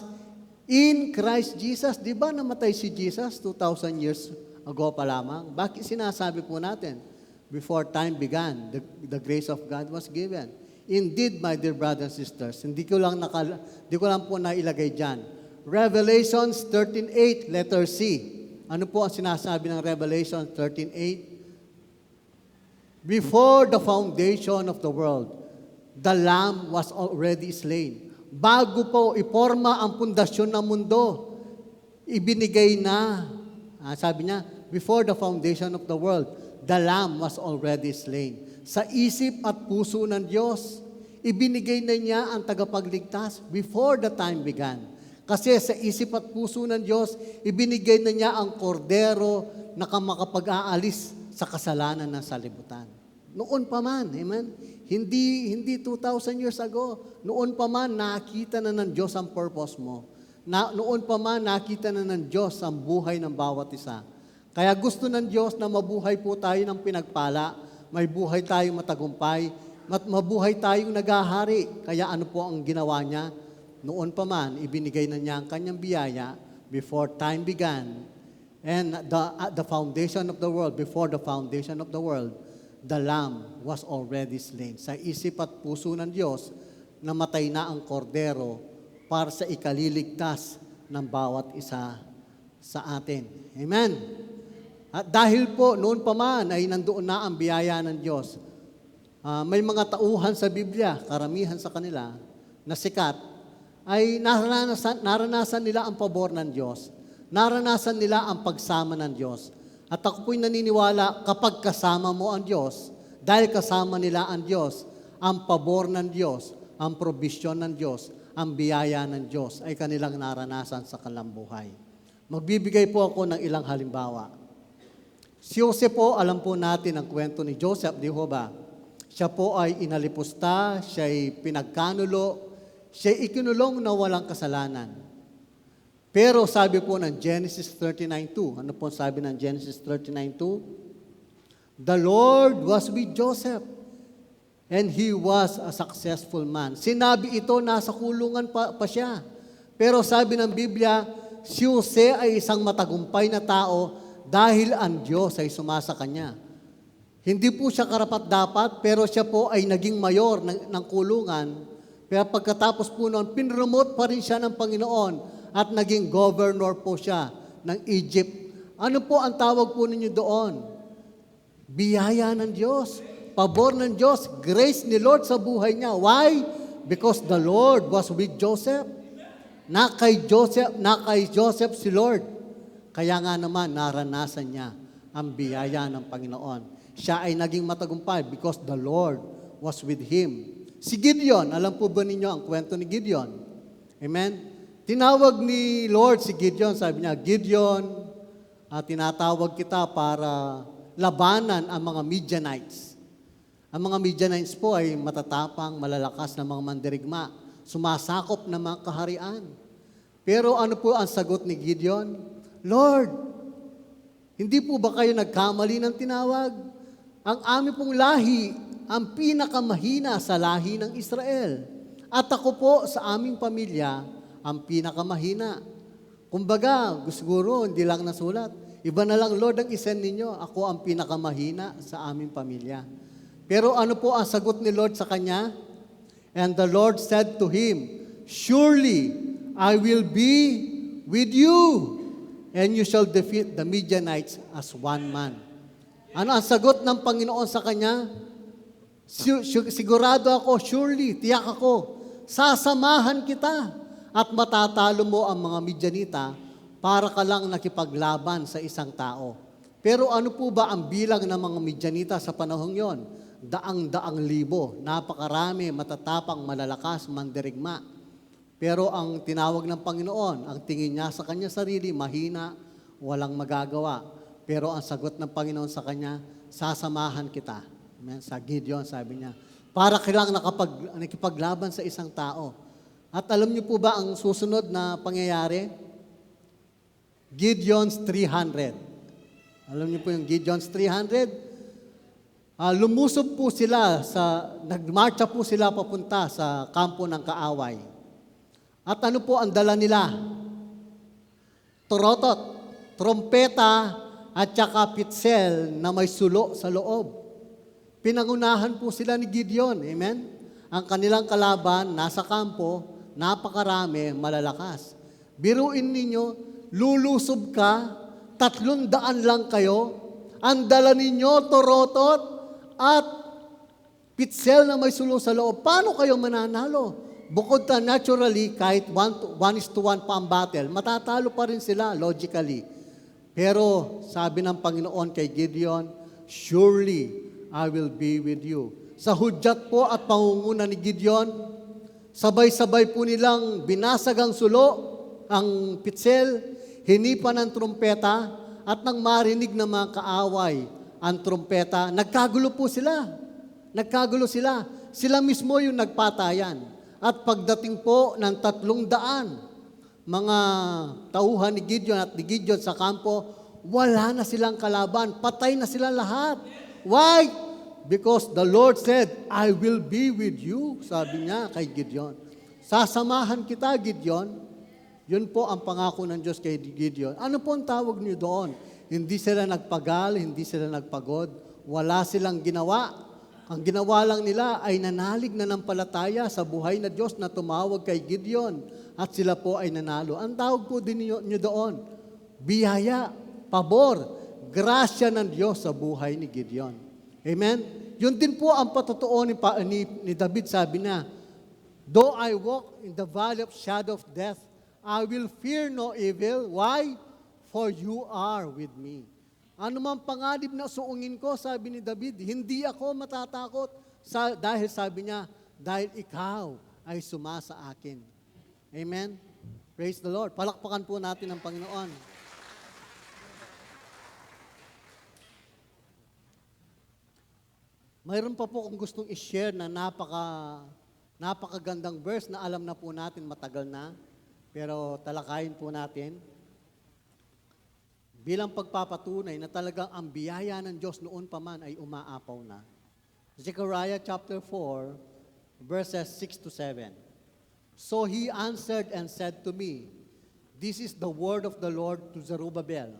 in Christ Jesus. Di ba namatay si Jesus 2,000 years ago pa lamang? Bakit sinasabi po natin? Before time began, the grace of God was given. Indeed, my dear brothers and sisters, hindi ko lang po nailagay dyan. Revelations 13:8, letter C. Ano po ang sinasabi ng Revelation 13:8? Before the foundation of the world, the Lamb was already slain. Bago po iporma ang pundasyon ng mundo, ibinigay na, sabi niya, before the foundation of the world, the Lamb was already slain. Sa isip at puso ng Diyos, ibinigay na niya ang tagapagligtas before the time began. Kasi sa isip at puso ng Diyos, ibinigay na niya ang kordero na makapag-aalis sa kasalanan ng salibutan. Noon pa man, amen? Hindi 2,000 years ago. Noon pa man, nakita na ng Diyos ang purpose mo. Noon pa man, nakita na ng Diyos ang buhay ng bawat isa. Kaya gusto ng Diyos na mabuhay po tayo ng pinagpala, may buhay tayong matagumpay, mabuhay tayong naghahari. Kaya ano po ang ginawa niya? Noon pa man, ibinigay na niya ang kanyang biyaya before time began, and at the foundation of the world, before the foundation of the world, the Lamb was already slain. Sa isip at puso ng Diyos, namatay na ang kordero para sa ikaliligtas ng bawat isa sa atin. Amen. At dahil po noon pa man ay nandoon na ang biyaya ng Diyos, may mga tauhan sa Biblia, karamihan sa kanila, na sikat, ay naranasan nila ang pabor ng Diyos. Naranasan nila ang pagsama ng Diyos. At ako po'y naniniwala, kapag kasama mo ang Diyos, dahil kasama nila ang Diyos, ang pabor ng Diyos, ang probisyon ng Diyos, ang biyaya ng Diyos ay kanilang naranasan sa kanilang buhay. Magbibigay po ako ng ilang halimbawa. Si Jose po, alam po natin ang kwento ni Joseph, di ho ba? Siya po ay inalipusta, siya ay pinagkanulo, siya ay ikinulong na walang kasalanan. Pero sabi po ng Genesis 39:2, ano po sabi ng Genesis 39:2? The Lord was with Joseph, and he was a successful man. Sinabi ito, nasa kulungan pa siya. Pero sabi ng Biblia, si Jose ay isang matagumpay na tao dahil ang Diyos ay sumasa kanya. Hindi po siya karapat-dapat, pero siya po ay naging mayor ng kulungan. Pero pagkatapos po noon, pinromote pa rin siya ng Panginoon at naging governor po siya ng Egypt. Ano po ang tawag po ninyo doon? Biyaya ng Diyos, pabor ng Diyos, grace ni Lord sa buhay niya. Why? Because the Lord was with Joseph. Na kay Joseph si Lord. Kaya nga naman, naranasan niya ang biyaya ng Panginoon. Siya ay naging matagumpay because the Lord was with him. Si Gideon, alam po ba ninyo ang kwento ni Gideon? Amen? Tinawag ni Lord si Gideon, sabi niya, Gideon, tinatawag kita para labanan ang mga Midianites. Ang mga Midianites po ay matatapang, malalakas na mga mandirigma, sumasakop ng mga kaharian. Pero ano po ang sagot ni Gideon? Lord, hindi po ba kayo nagkamali ng tinawag? Ang aming pong lahi, ang pinakamahina sa lahi ng Israel. At ako po sa aming pamilya, ang pinakamahina. Kumbaga, siguro hindi lang nasulat. Iba na lang, Lord, ang isend ninyo. Ako ang pinakamahina sa aming pamilya. Pero ano po ang sagot ni Lord sa kanya? And the Lord said to him, surely I will be with you, and you shall defeat the Midianites as one man. Ano ang sagot ng Panginoon sa kanya? Sigurado ako, surely, tiyak ako, sasamahan kita at matatalo mo ang mga Midianita para ka lang nakipaglaban sa isang tao. Pero ano po ba ang bilang ng mga Midianita sa panahong yon? Daang-daang libo, napakarami, matatapang, malalakas, mandirigma. Pero ang tinawag ng Panginoon, ang tingin niya sa kanya sarili, mahina, walang magagawa. Pero ang sagot ng Panginoon sa kanya, sasamahan kita. Amen? Sa Gideon, sabi niya, para kailang nakipaglaban sa isang tao. At alam niyo po ba ang susunod na pangyayari? Gideon's 300. Alam niyo po yung Gideon's 300? Lumusob po sila, nagmarcha po sila papunta sa kampo ng kaaway. At ano po ang dala nila? Torotot, trompeta, at saka pitsel na may sulo sa loob. Pinangunahan po sila ni Gideon. Amen? Ang kanilang kalaban, nasa kampo, napakarami, malalakas. Biruin ninyo, lulusob ka, 300 lang kayo, ang dala ninyo, torotot, at pitsel na may sulo sa loob. Paano kayo mananalo? Bukod na naturally, kahit 1:1 pa ang battle, matatalo pa rin sila, logically. Pero sabi ng Panginoon kay Gideon, surely I will be with you. Sa hudyat po at pangunguna ni Gideon, sabay-sabay po nilang binasag ang sulo, ang pitsel, hinipan ng trumpeta, at nang marinig ng mga kaaway ang trumpeta, nagkagulo po sila. Nagkagulo sila. Sila mismo yung nagpatayan. At pagdating po ng 300 mga tauhan ni Gideon at ni Gideon sa kampo, wala na silang kalaban. Patay na sila lahat. Why? Because the Lord said, I will be with you, sabi niya kay Gideon. Sasamahan kita, Gideon. Yun po ang pangako ng Diyos kay Gideon. Ano po ang tawag niyo doon? Hindi sila nagpagal, hindi sila nagpagod, wala silang ginawa. Ang ginawa lang nila ay nanalig na nampalataya sa buhay na Diyos na tumawag kay Gideon at sila po ay nanalo. Ang tawag po din niyo doon, biyaya, pabor, grasya ng Diyos sa buhay ni Gideon. Amen? Yun din po ang patotoo ni David, sabi na, though I walk in the valley of shadow of death, I will fear no evil. Why? For you are with me. Ano man panganib na suungin ko, sabi ni David, hindi ako matatakot. Dahil sabi niya, dahil ikaw ay sumasa akin. Amen? Praise the Lord. Palakpakan po natin ang Panginoon. Mayroon pa po kung gustong i-share na napakagandang verse na alam na po natin matagal na, pero talakayin po natin. Bilang pagpapatunay na talagang ang biyaya ng Diyos noon pa man ay umaapaw na. Zechariah chapter 4, verses 6 to 7. So he answered and said to me, this is the word of the Lord to Zerubbabel.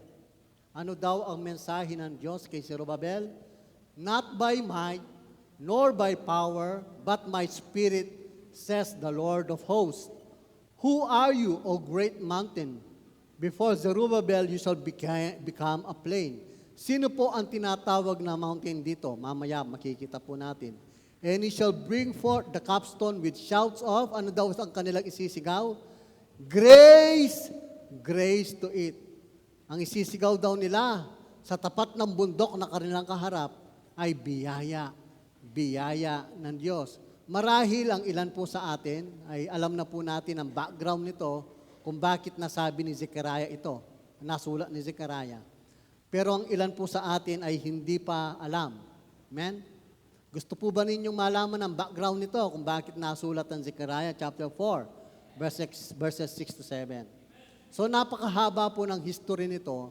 Ano daw ang mensahe ng Diyos kay Zerubbabel? Not by might, nor by power, but my spirit, says the Lord of hosts. Who are you, O great mountain? Before Zerubbabel, you shall become a plain. Sino po ang tinatawag na mountain dito? Mamaya makikita po natin. And he shall bring forth the capstone with shouts of, ano daw ang kanilang isisigaw? Grace! Grace to it. Ang isisigaw daw nila sa tapat ng bundok na kanilang kaharap ay biyaya. Biyaya ng Diyos. Marahil ang ilan po sa atin ay alam na po natin ang background nito kung bakit nasabi ni Zechariah ito, nasulat ni Zechariah. Pero ang ilan po sa atin ay hindi pa alam. Amen? Gusto po ba ninyong malaman ang background nito kung bakit nasulat ang Zechariah chapter 4, verses 6 to 7? So napakahaba po ng history nito,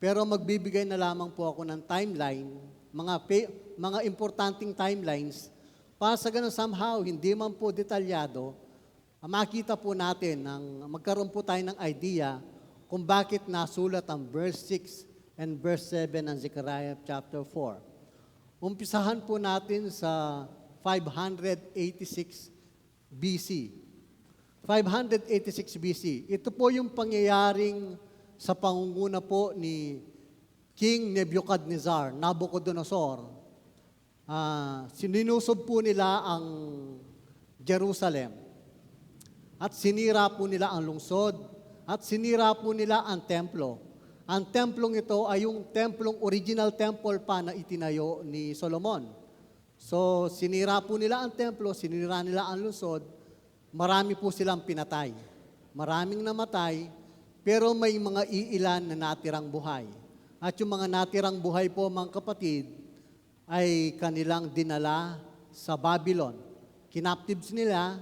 pero magbibigay na lamang po ako ng timeline, mga importanteng timelines, para sa ganun somehow, hindi man po detalyado, makita po natin, magkaroon po tayo ng idea kung bakit nasulat ang verse 6 and verse 7 ng Zechariah chapter 4. Umpisahan po natin sa 586 BC. 586 BC. Ito po yung pangyayaring sa pangunguna po ni King Nebuchadnezzar, Nabucodonosor. Sininusob po nila ang Jerusalem. At sinira po nila ang lungsod, at sinira po nila ang templo. Ang templong ito ay yung templong original temple pa na itinayo ni Solomon. So, sinira po nila ang templo, sinira nila ang lungsod, marami po silang pinatay. Maraming namatay, pero may mga iilan na natirang buhay. At yung mga natirang buhay po, mga kapatid, ay kanilang dinala sa Babylon. Kinaptives nila,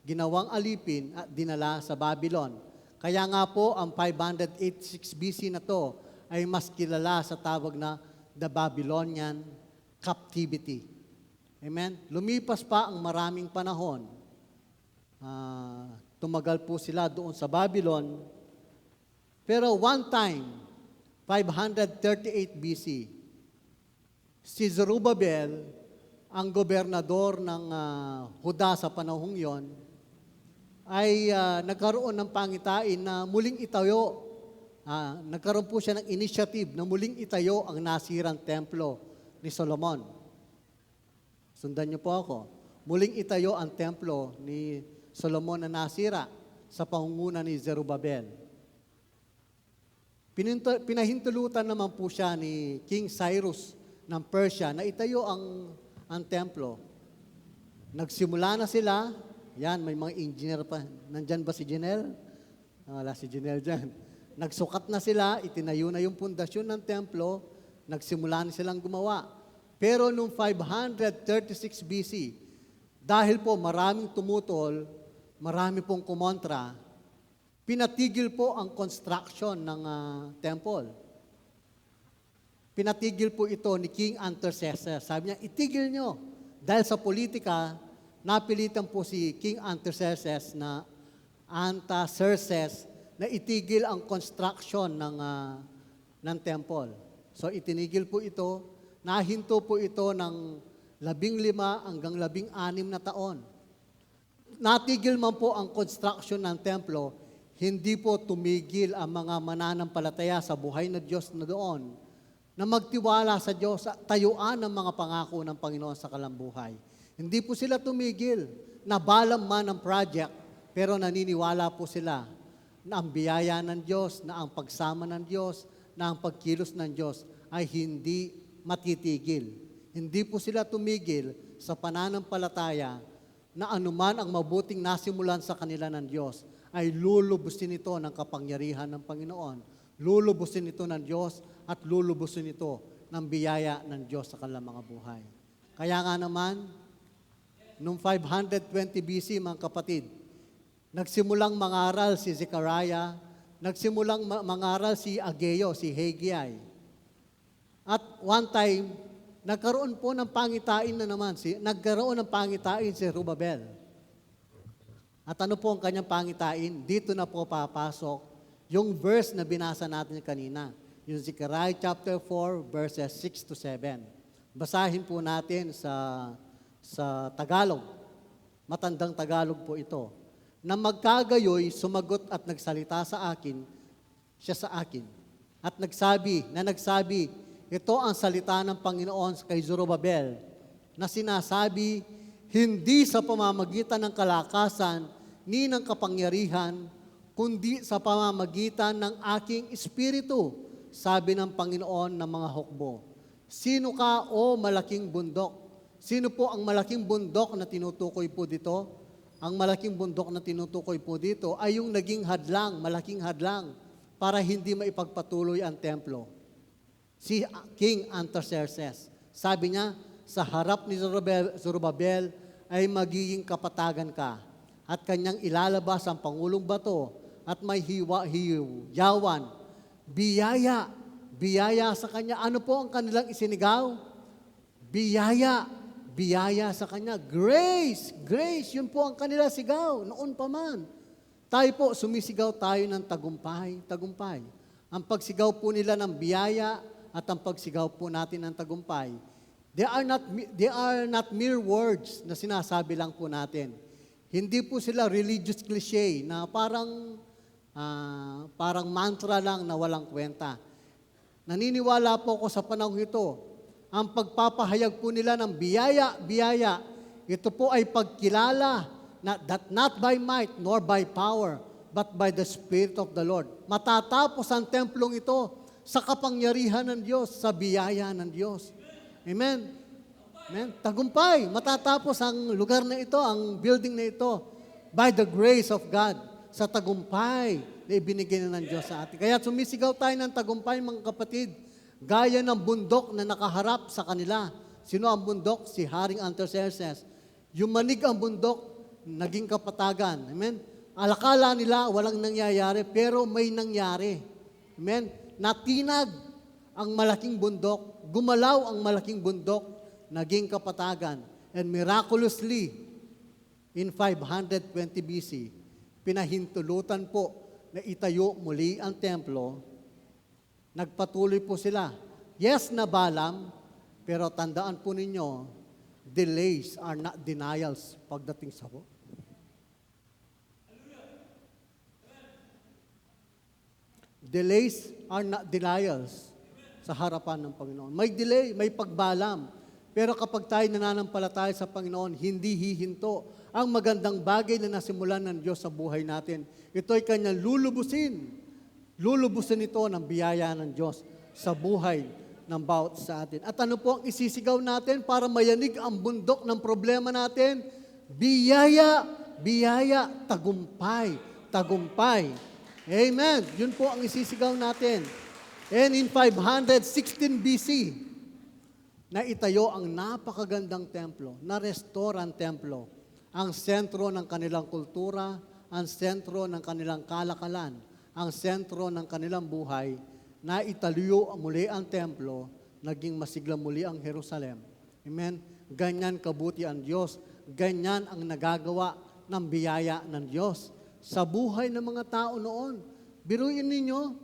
ginawang alipin at dinala sa Babylon. Kaya nga po, ang 586 BC na to ay mas kilala sa tawag na the Babylonian captivity. Amen? Lumipas pa ang maraming panahon. Tumagal po sila doon sa Babylon. Pero one time, 538 BC, si Zerubbabel, ang gobernador ng Huda sa panahong yon, ay nagkaroon ng pangitain na muling itayo. Nagkaroon po siya ng initiative na muling itayo ang nasirang templo ni Solomon. Sundan niyo po ako. Muling itayo ang templo ni Solomon na nasira sa pangunguna ni Zerubbabel. Pinahintulutan naman po siya ni King Cyrus ng Persia na itayo ang templo. Nagsimula na sila. Yan, may mga engineer pa. Nandyan ba si Janelle? Wala si Janelle dyan. Nagsukat na sila, itinayo na yung pundasyon ng templo, nagsimula na silang gumawa. Pero noong 536 BC, dahil po maraming tumutol, marami pong kumontra, pinatigil po ang construction ng temple. Pinatigil po ito ni King Artaxerxes. Sabi niya, itigil nyo. Dahil sa politika, napilitan po si King Artaxerxes na itigil ang construction ng temple. So itinigil po ito, nahinto po ito ng 15 hanggang 16 na taon. Natigil man po ang construction ng templo, hindi po tumigil ang mga mananampalataya sa buhay na Diyos na doon, na magtiwala sa Diyos, tayuan ang mga pangako ng Panginoon sa kalambuhay. Hindi po sila tumigil, nabalam man ang project, pero naniniwala po sila na ang biyaya ng Diyos, na ang pagsama ng Diyos, na ang pagkilos ng Diyos ay hindi matitigil. Hindi po sila tumigil sa pananampalataya na anuman ang mabuting nasimulan sa kanila ng Diyos ay lulubusin ito ng kapangyarihan ng Panginoon. Lulubusin ito ng Diyos at lulubusin ito ng biyaya ng Diyos sa kanilang mga buhay. Kaya nga naman, noong 520 BC, mga kapatid, nagsimulang mangaral si Zechariah, nagsimulang mangaral si Ageo, si Haggai. At one time, nagkaroon po ng pangitain na naman, nagkaroon ng pangitain si Zerubbabel. At ano po ang kanyang pangitain? Dito na po papasok yung verse na binasa natin kanina. Yung Zechariah chapter 4, verses 6 to 7. Basahin po natin sa Tagalog. Matandang Tagalog po ito. Na magkagayoy, sumagot at nagsalita sa akin, siya sa akin. At nagsabi, ito ang salita ng Panginoon kay Zerubbabel, na sinasabi, hindi sa pamamagitan ng kalakasan, ni ng kapangyarihan, kundi sa pamamagitan ng aking espiritu, sabi ng Panginoon ng mga hukbo. Sino ka, o malaking bundok? Sino po ang malaking bundok na tinutukoy po dito? Ang malaking bundok na tinutukoy po dito ay yung naging hadlang, malaking hadlang, para hindi maipagpatuloy ang templo. Si King Artaxerxes. Sabi niya, sa harap ni Zerubbabel ay magiging kapatagan ka at kanyang ilalabas ang pangulong bato at may hiyawan. Biyaya sa kanya. Ano po ang kanilang isinigaw? Biyaya sa kanya. Grace, yun po ang kanila sigaw, noon pa man. Tayo po, sumisigaw tayo ng tagumpay. Ang pagsigaw po nila ng biyaya at ang pagsigaw po natin ng tagumpay, they are not mere words na sinasabi lang po natin. Hindi po sila religious cliche na parang mantra lang na walang kwenta. Naniniwala po ako sa panahon ito, ang pagpapahayag po nila ng biyaya, ito po ay pagkilala that not by might nor by power, but by the Spirit of the Lord. Matatapos ang templong ito sa kapangyarihan ng Diyos, sa biyaya ng Diyos. Amen? Amen? Tagumpay. Matatapos ang lugar na ito, ang building na ito, by the grace of God, sa tagumpay na ibinigay na ng Diyos sa atin. Kaya sumisigaw tayo ng tagumpay, mga kapatid, gaya ng bundok na nakaharap sa kanila. Sino ang bundok? Si Haring Artaxerxes. Yumanig ang bundok, naging kapatagan. Amen? Alakala nila walang nangyayari, pero may nangyari. Amen? Natinag ang malaking bundok, gumalaw ang malaking bundok, naging kapatagan. And miraculously, in 520 BC, pinahintulutan po na itayo muli ang templo. Nagpatuloy po sila. Yes, nabalam, pero tandaan po ninyo, delays are not denials pagdating sa work. Delays are not denials sa harapan ng Panginoon. May delay, may pagbalam. Pero kapag tayo nananampalataya sa Panginoon, hindi hihinto ang magandang bagay na nasimulan ng Diyos sa buhay natin. Ito ay kanyang lulubusin. Lulubusin ito ng biyaya ng Diyos sa buhay ng bawat sa atin. At ano po ang isisigaw natin para mayanig ang bundok ng problema natin? Biyaya, tagumpay, tagumpay. Amen. Yun po ang isisigaw natin. And in 516 BC, na itayo ang napakagandang templo, na-restore ang templo, ang sentro ng kanilang kultura, ang sentro ng kanilang kalakalan, ang sentro ng kanilang buhay, na italuyo muli ang templo, naging masigla muli ang Jerusalem. Amen? Ganyan kabuti ang Diyos, ganyan ang nagagawa ng biyaya ng Diyos sa buhay ng mga tao noon. Biruin ninyo,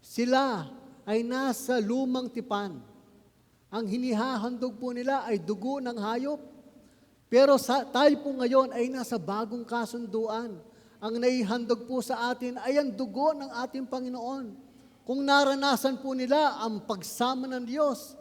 sila ay nasa lumang tipan. Ang hinihahandog po nila ay dugo ng hayop. Pero tayo po ngayon ay nasa bagong kasunduan. Ang naihandog po sa atin ay ang dugo ng ating Panginoon. Kung naranasan po nila ang pagsama ng Diyos,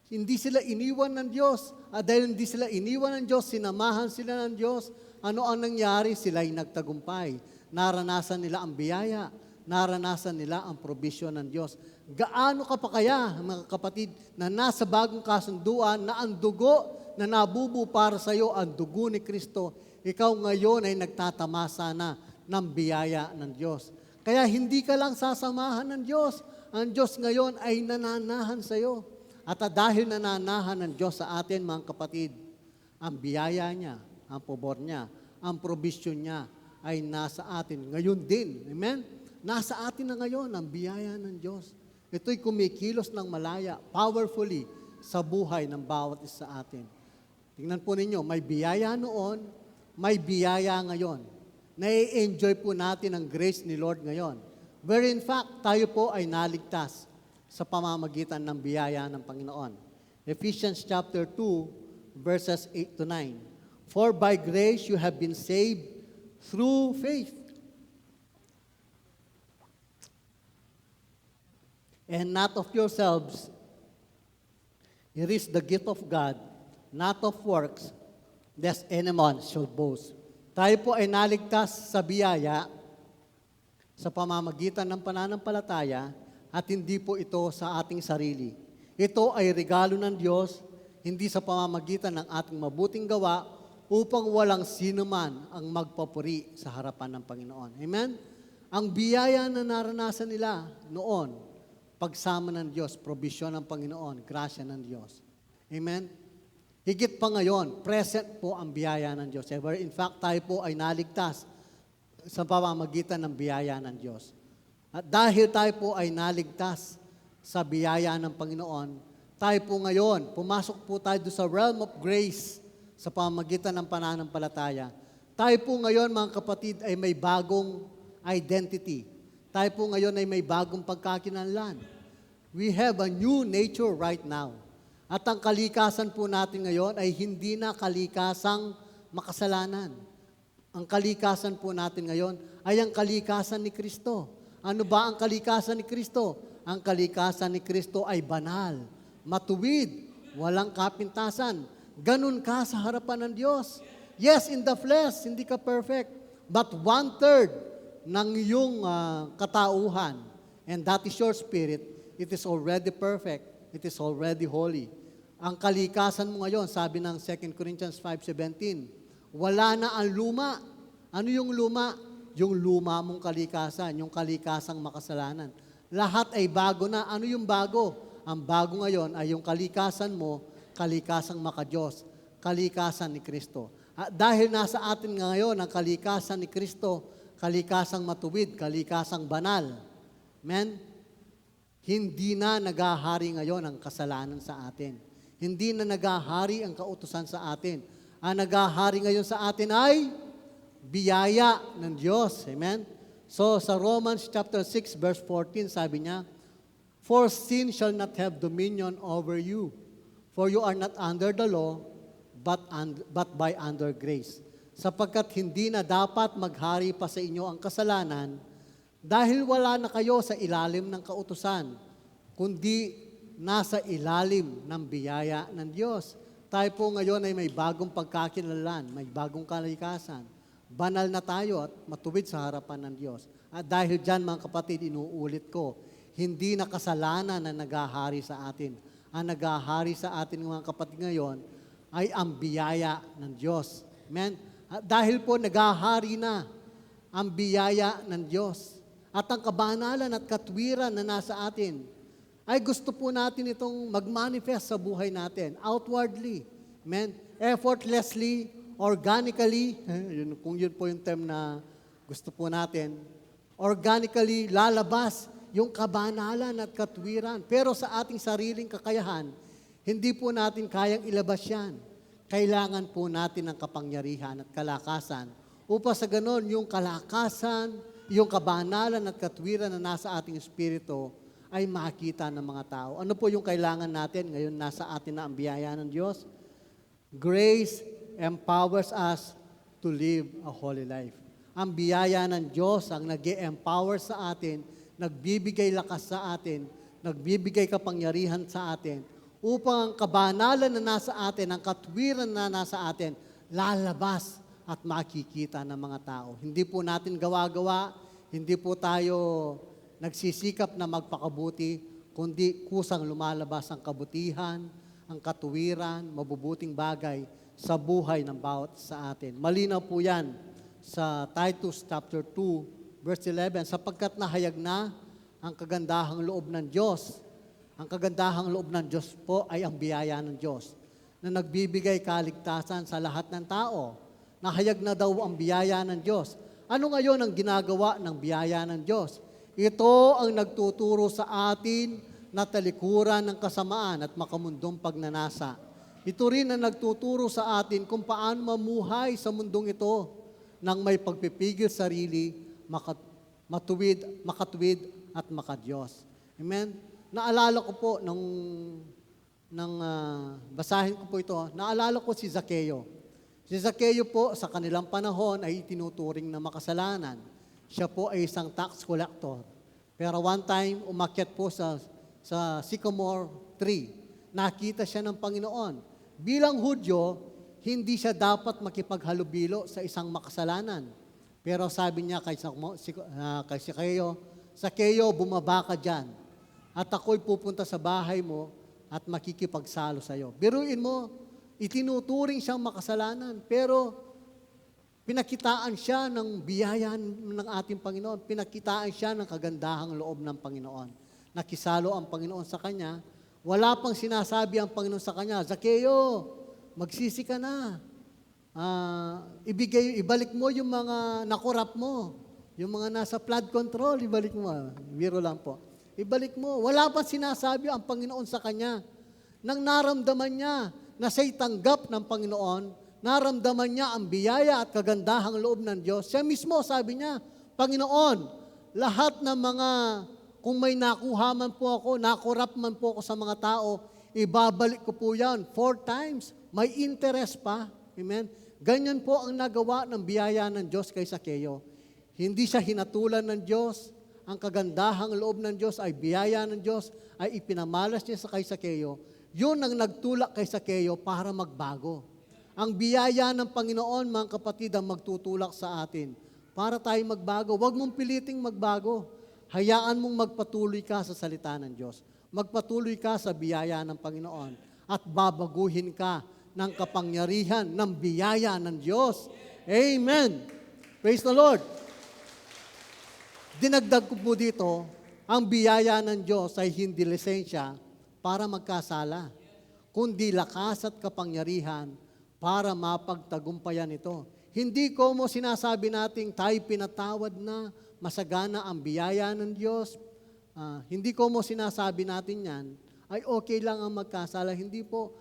hindi sila iniwan ng Diyos. At dahil hindi sila iniwan ng Diyos, sinamahan sila ng Diyos, ano ang nangyari? Sila ay nagtagumpay. Naranasan nila ang biyaya. Naranasan nila ang probisyon ng Diyos. Gaano ka pa kaya, mga kapatid, na nasa bagong kasunduan na ang dugo na nabubu para sa iyo, ang dugo ni Kristo, ikaw ngayon ay nagtatamasa na ng biyaya ng Diyos. Kaya hindi ka lang sasamahan ng Diyos. Ang Diyos ngayon ay nananahan sa iyo. At dahil nananahan ng Diyos sa atin, mga kapatid, ang biyaya niya, ang pabor niya, ang probisyon niya ay nasa atin. Ngayon din. Amen? Nasa atin na ngayon ang biyaya ng Diyos. Ito'y kumikilos ng malaya, powerfully, sa buhay ng bawat isa sa atin. Tingnan po ninyo, may biyaya noon, may biyaya ngayon. Nai-enjoy po natin ang grace ni Lord ngayon. Where in fact, tayo po ay naligtas sa pamamagitan ng biyaya ng Panginoon. Ephesians chapter 2, verses 8 to 9. For by grace you have been saved through faith. And not of yourselves. It is the gift of God, not of works, lest anyone should boast. Tayo po ay naligtas sa biyaya sa pamamagitan ng pananampalataya at hindi po ito sa ating sarili. Ito ay regalo ng Diyos, hindi sa pamamagitan ng ating mabuting gawa upang walang sino man ang magpapuri sa harapan ng Panginoon. Amen? Ang biyaya na naranasan nila noon, pagsama ng Diyos, provision ng Panginoon, grasya ng Diyos. Amen? Higit pa ngayon, present po ang biyaya ng Diyos. Ever, in fact, tayo po ay naligtas sa pamamagitan ng biyaya ng Diyos. At dahil tayo po ay naligtas sa biyaya ng Panginoon, tayo po ngayon, pumasok po tayo sa realm of grace sa pamamagitan ng pananampalataya. Tayo po ngayon, mga kapatid, ay may bagong identity. Tayo po ngayon ay may bagong pagkakinanlan. We have a new nature right now. At ang kalikasan po natin ngayon ay hindi na kalikasang makasalanan. Ang kalikasan po natin ngayon ay ang kalikasan ni Kristo. Ano ba ang kalikasan ni Kristo? Ang kalikasan ni Kristo ay banal, matuwid, walang kapintasan. Ganun ka sa harapan ng Diyos. Yes, in the flesh, hindi ka perfect. But 1/3 ng iyong katauhan, and that is your spirit, it is already perfect. It is already holy. Ang kalikasan mo ngayon, sabi ng 2 Corinthians 5:17, wala na ang luma. Ano yung luma? Yung luma mong kalikasan, yung kalikasang makasalanan. Lahat ay bago na. Ano yung bago? Ang bago ngayon ay yung kalikasan mo, kalikasang makadiyos, kalikasan ni Kristo. At dahil nasa atin ngayon ang kalikasan ni Kristo, kalikasang matuwid, kalikasang banal. Amen? Hindi na nagahari ngayon ang kasalanan sa atin. Hindi na nagahari ang kautusan sa atin. Ang nagahari ngayon sa atin ay biyaya ng Diyos. Amen? So sa Romans chapter 6 verse 14 sabi niya, for sin shall not have dominion over you, for you are not under the law, but by under grace. Sapagkat hindi na dapat maghari pa sa inyo ang kasalanan, dahil wala na kayo sa ilalim ng kautusan, kundi nasa ilalim ng biyaya ng Diyos. Tayo po ngayon ay may bagong pagkakilanlan, may bagong kalikasan. Banal na tayo at matuwid sa harapan ng Diyos. At dahil dyan, mga kapatid, inuulit ko, hindi na kasalanan na nagahari sa atin. Ang nagahari sa atin, mga kapatid, ngayon ay ang biyaya ng Diyos. Amen? At dahil po nagahari na ang biyaya ng Diyos at ang kabanalan at katwiran na nasa atin, ay gusto po natin itong mag-manifest sa buhay natin, outwardly. Amen? Effortlessly, organically, kung yun po yung term na gusto po natin, organically lalabas yung kabanalan at katwiran. Pero sa ating sariling kakayahan, hindi po natin kayang ilabas yan. Kailangan po natin ng kapangyarihan at kalakasan upang sa ganon yung kalakasan yung kabanalan at katwiran na nasa ating espiritu ay makita ng mga tao. Ano po yung kailangan natin? Ngayon nasa atin na ang biyaya ng Diyos. Grace empowers us to live a holy life. Ang biyaya ng Diyos ang nag-empower sa atin, nagbibigay lakas sa atin, nagbibigay kapangyarihan sa atin, upang ang kabanalan na nasa atin, ang katwiran na nasa atin, lalabas at makikita ng mga tao. Hindi po natin gawa-gawa, hindi po tayo nagsisikap na magpakabuti, kundi kusang lumalabas ang kabutihan, ang katuwiran, mabubuting bagay sa buhay ng bawat sa atin. Malinaw po yan sa Titus chapter 2, verse 11, sapagkat nahayag na ang kagandahang loob ng Diyos. Ang kagandahang loob ng Diyos po ay ang biyaya ng Diyos na nagbibigay kaligtasan sa lahat ng tao. Nahayag na daw ang biyaya ng Diyos. Ano ngayon ang ginagawa ng biyaya ng Diyos? Ito ang nagtuturo sa atin na talikuran ng kasamaan at makamundong pagnanasa. Ito rin ang nagtuturo sa atin kung paano mamuhay sa mundong ito nang may pagpipigil sarili, makatuwid at makadiyos. Amen? Naalala ko po basahin ko po ito, naalala ko si Zaccheo. Si Zaccheo po sa kanilang panahon ay tinuturing na makasalanan. Siya po ay isang tax collector. Pero one time, umakyat po sa sycamore tree. Nakita siya ng Panginoon. Bilang Hudyo, hindi siya dapat makipaghalubilo sa isang makasalanan. Pero sabi niya kay Zaccheo, Zaccheo, bumaba ka dyan. At ako'y pupunta sa bahay mo at makikipagsalo sa iyo. Biruin mo, itinuturing siyang makasalanan, pero pinakitaan siya ng biyaya ng ating Panginoon. Pinakitaan siya ng kagandahang loob ng Panginoon. Nakisalo ang Panginoon sa kanya. Wala pang sinasabi ang Panginoon sa kanya, Zaccheo, magsisi ka na. Ibalik mo yung mga nakurap mo. Yung mga nasa flood control, ibalik mo. Biro lang po. Ibalik mo. Wala pang sinasabi ang Panginoon sa kanya. Nang naramdaman niya na siya'y tanggap ng Panginoon, naramdaman niya ang biyaya at kagandahang loob ng Diyos. Siya mismo, sabi niya, Panginoon, lahat ng mga, kung may nakuha man po ako, nakurap man po ako sa mga tao, ibabalik ko po yan 4 times. May interest pa. Amen? Ganyan po ang nagawa ng biyaya ng Diyos kay Zaccheo. Hindi siya hinatulan ng Diyos. Ang kagandahang loob ng Diyos ay biyaya ng Diyos, ay ipinamalas niya sa kay Zaccheo. Yun ang nagtulak kay Zaccheo para magbago. Ang biyaya ng Panginoon, mga kapatid, ang magtutulak sa atin para tayo magbago. Huwag mong piliting magbago. Hayaan mong magpatuloy ka sa salita ng Diyos. Magpatuloy ka sa biyaya ng Panginoon at babaguhin ka ng kapangyarihan ng biyaya ng Diyos. Amen. Praise the Lord. Dinagdag ko po dito, ang biyaya ng Diyos ay hindi lisensya para magkasala, kundi lakas at kapangyarihan para mapagtagumpayan ito. Hindi ko mo sinasabi nating tayo pinatawad na, masagana ang biyaya ng Diyos. Hindi ko mo sinasabi natin yan, ay okay lang ang magkasala. Hindi po.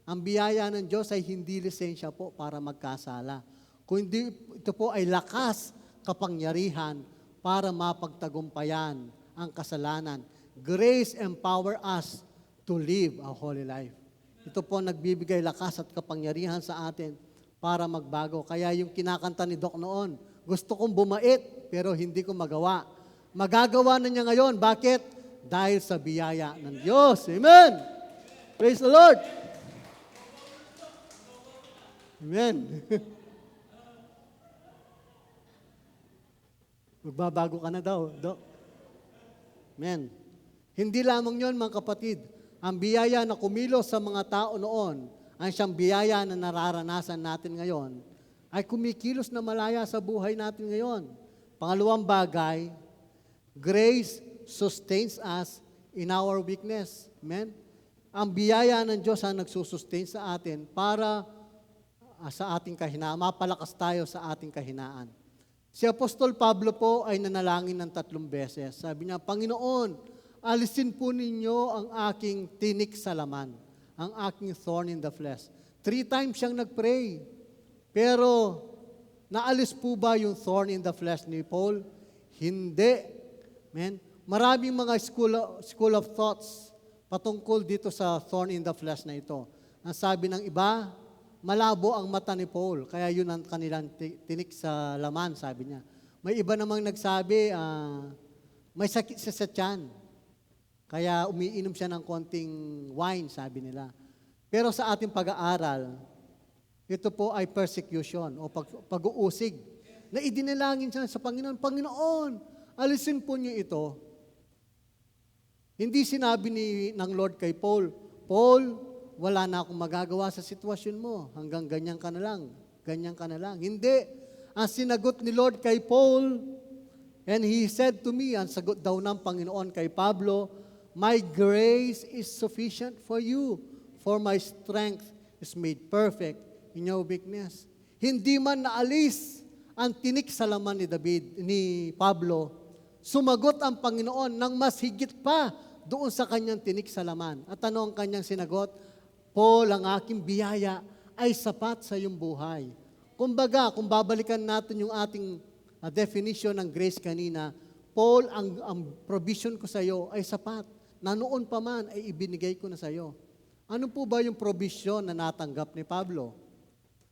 Ang biyaya ng Diyos ay hindi lisensya po para magkasala. Kundi ito po ay lakas, kapangyarihan para mapagtagumpayan ang kasalanan. Grace empower us to live a holy life. Ito po nagbibigay lakas at kapangyarihan sa atin para magbago. Kaya yung kinakanta ni Doc noon, gusto kong bumait pero hindi ko magawa. Magagawa na niya ngayon. Bakit? Dahil sa biyaya ng Diyos. Amen! Praise the Lord! Amen! Magbabago ka na daw, Doc. Amen. Hindi lamang yon, mga kapatid. Ang biyaya na kumilos sa mga tao noon, ang siyang biyaya na nararanasan natin ngayon, ay kumikilos na malaya sa buhay natin ngayon. Pangalawang bagay, grace sustains us in our weakness. Amen? Ang biyaya ng Diyos ang nagsusustain sa atin para sa ating kahinaan, mapalakas tayo sa ating kahinaan. Si Apostol Pablo po ay nanalangin ng 3 beses. Sabi niya, Panginoon, alisin po ninyo ang aking tinik sa laman, ang aking thorn in the flesh. 3 times siyang nagpray. Pero, naalis po ba yung thorn in the flesh ni Paul? Hindi. Amen? Maraming mga school of thoughts patungkol dito sa thorn in the flesh na ito. Ang sabi ng iba, malabo ang mata ni Paul, kaya yun ang kanilang tinik sa laman, sabi niya. May iba namang nagsabi, may sakit siya sa tiyan, kaya umiinom siya ng konting wine, sabi nila. Pero sa ating pag-aaral, ito po ay persecution o pag-uusig na idinalangin siya sa Panginoon. Panginoon, alisin po niyo ito. Hindi sinabi ng Lord kay Paul, Paul, wala na akong magagawa sa sitwasyon mo. Hanggang ganyan ka na lang. Ganyan ka na lang. Hindi. Ang sinagot ni Lord kay Paul, and He said to me, ang sagot daw ng Panginoon kay Pablo, my grace is sufficient for you, for my strength is made perfect in your weakness. Hindi man naalis ang tinik sa laman ni Pablo, sumagot ang Panginoon ng mas higit pa doon sa kanyang tinik sa laman. At ano ang kanyang sinagot? Paul, ang aking biyaya ay sapat sa iyong buhay. Kumbaga, kung babalikan natin yung ating definition ng grace kanina, Paul, ang provision ko sa iyo ay sapat. Na noon pa man ay ibinigay ko na sa iyo. Ano po ba yung provision na natanggap ni Pablo?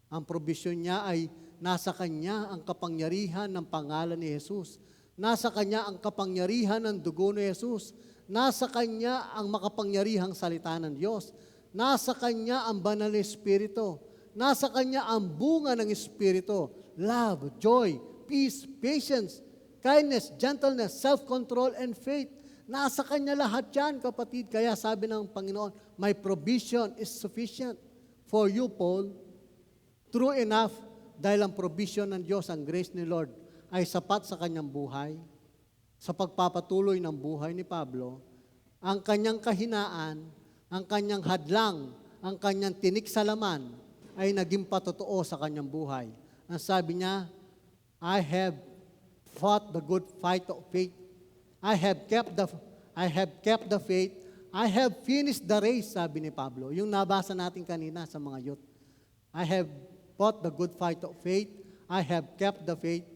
Ang provision niya ay nasa kanya ang kapangyarihan ng pangalan ni Jesus. Nasa kanya ang kapangyarihan ng dugo ni Jesus. Nasa kanya ang makapangyarihang salita ng Diyos. Nasa kanya ang banal na Espiritu. Nasa kanya ang bunga ng Espiritu. Love, joy, peace, patience, kindness, gentleness, self-control, and faith. Nasa kanya lahat yan, kapatid. Kaya sabi ng Panginoon, my provision is sufficient for you, Paul. True enough, dahil ang provision ng Diyos, ang grace ni Lord, ay sapat sa kanyang buhay, sa pagpapatuloy ng buhay ni Pablo, ang kanyang kahinaan, ang kanyang hadlang, ang kanyang tinik sa laman, ay naging patotoo sa kanyang buhay. Ang sabi niya, I have fought the good fight of faith. I have kept the faith. I have finished the race, sabi ni Pablo. Yung nabasa natin kanina sa mga youth. I have fought the good fight of faith. I have kept the faith.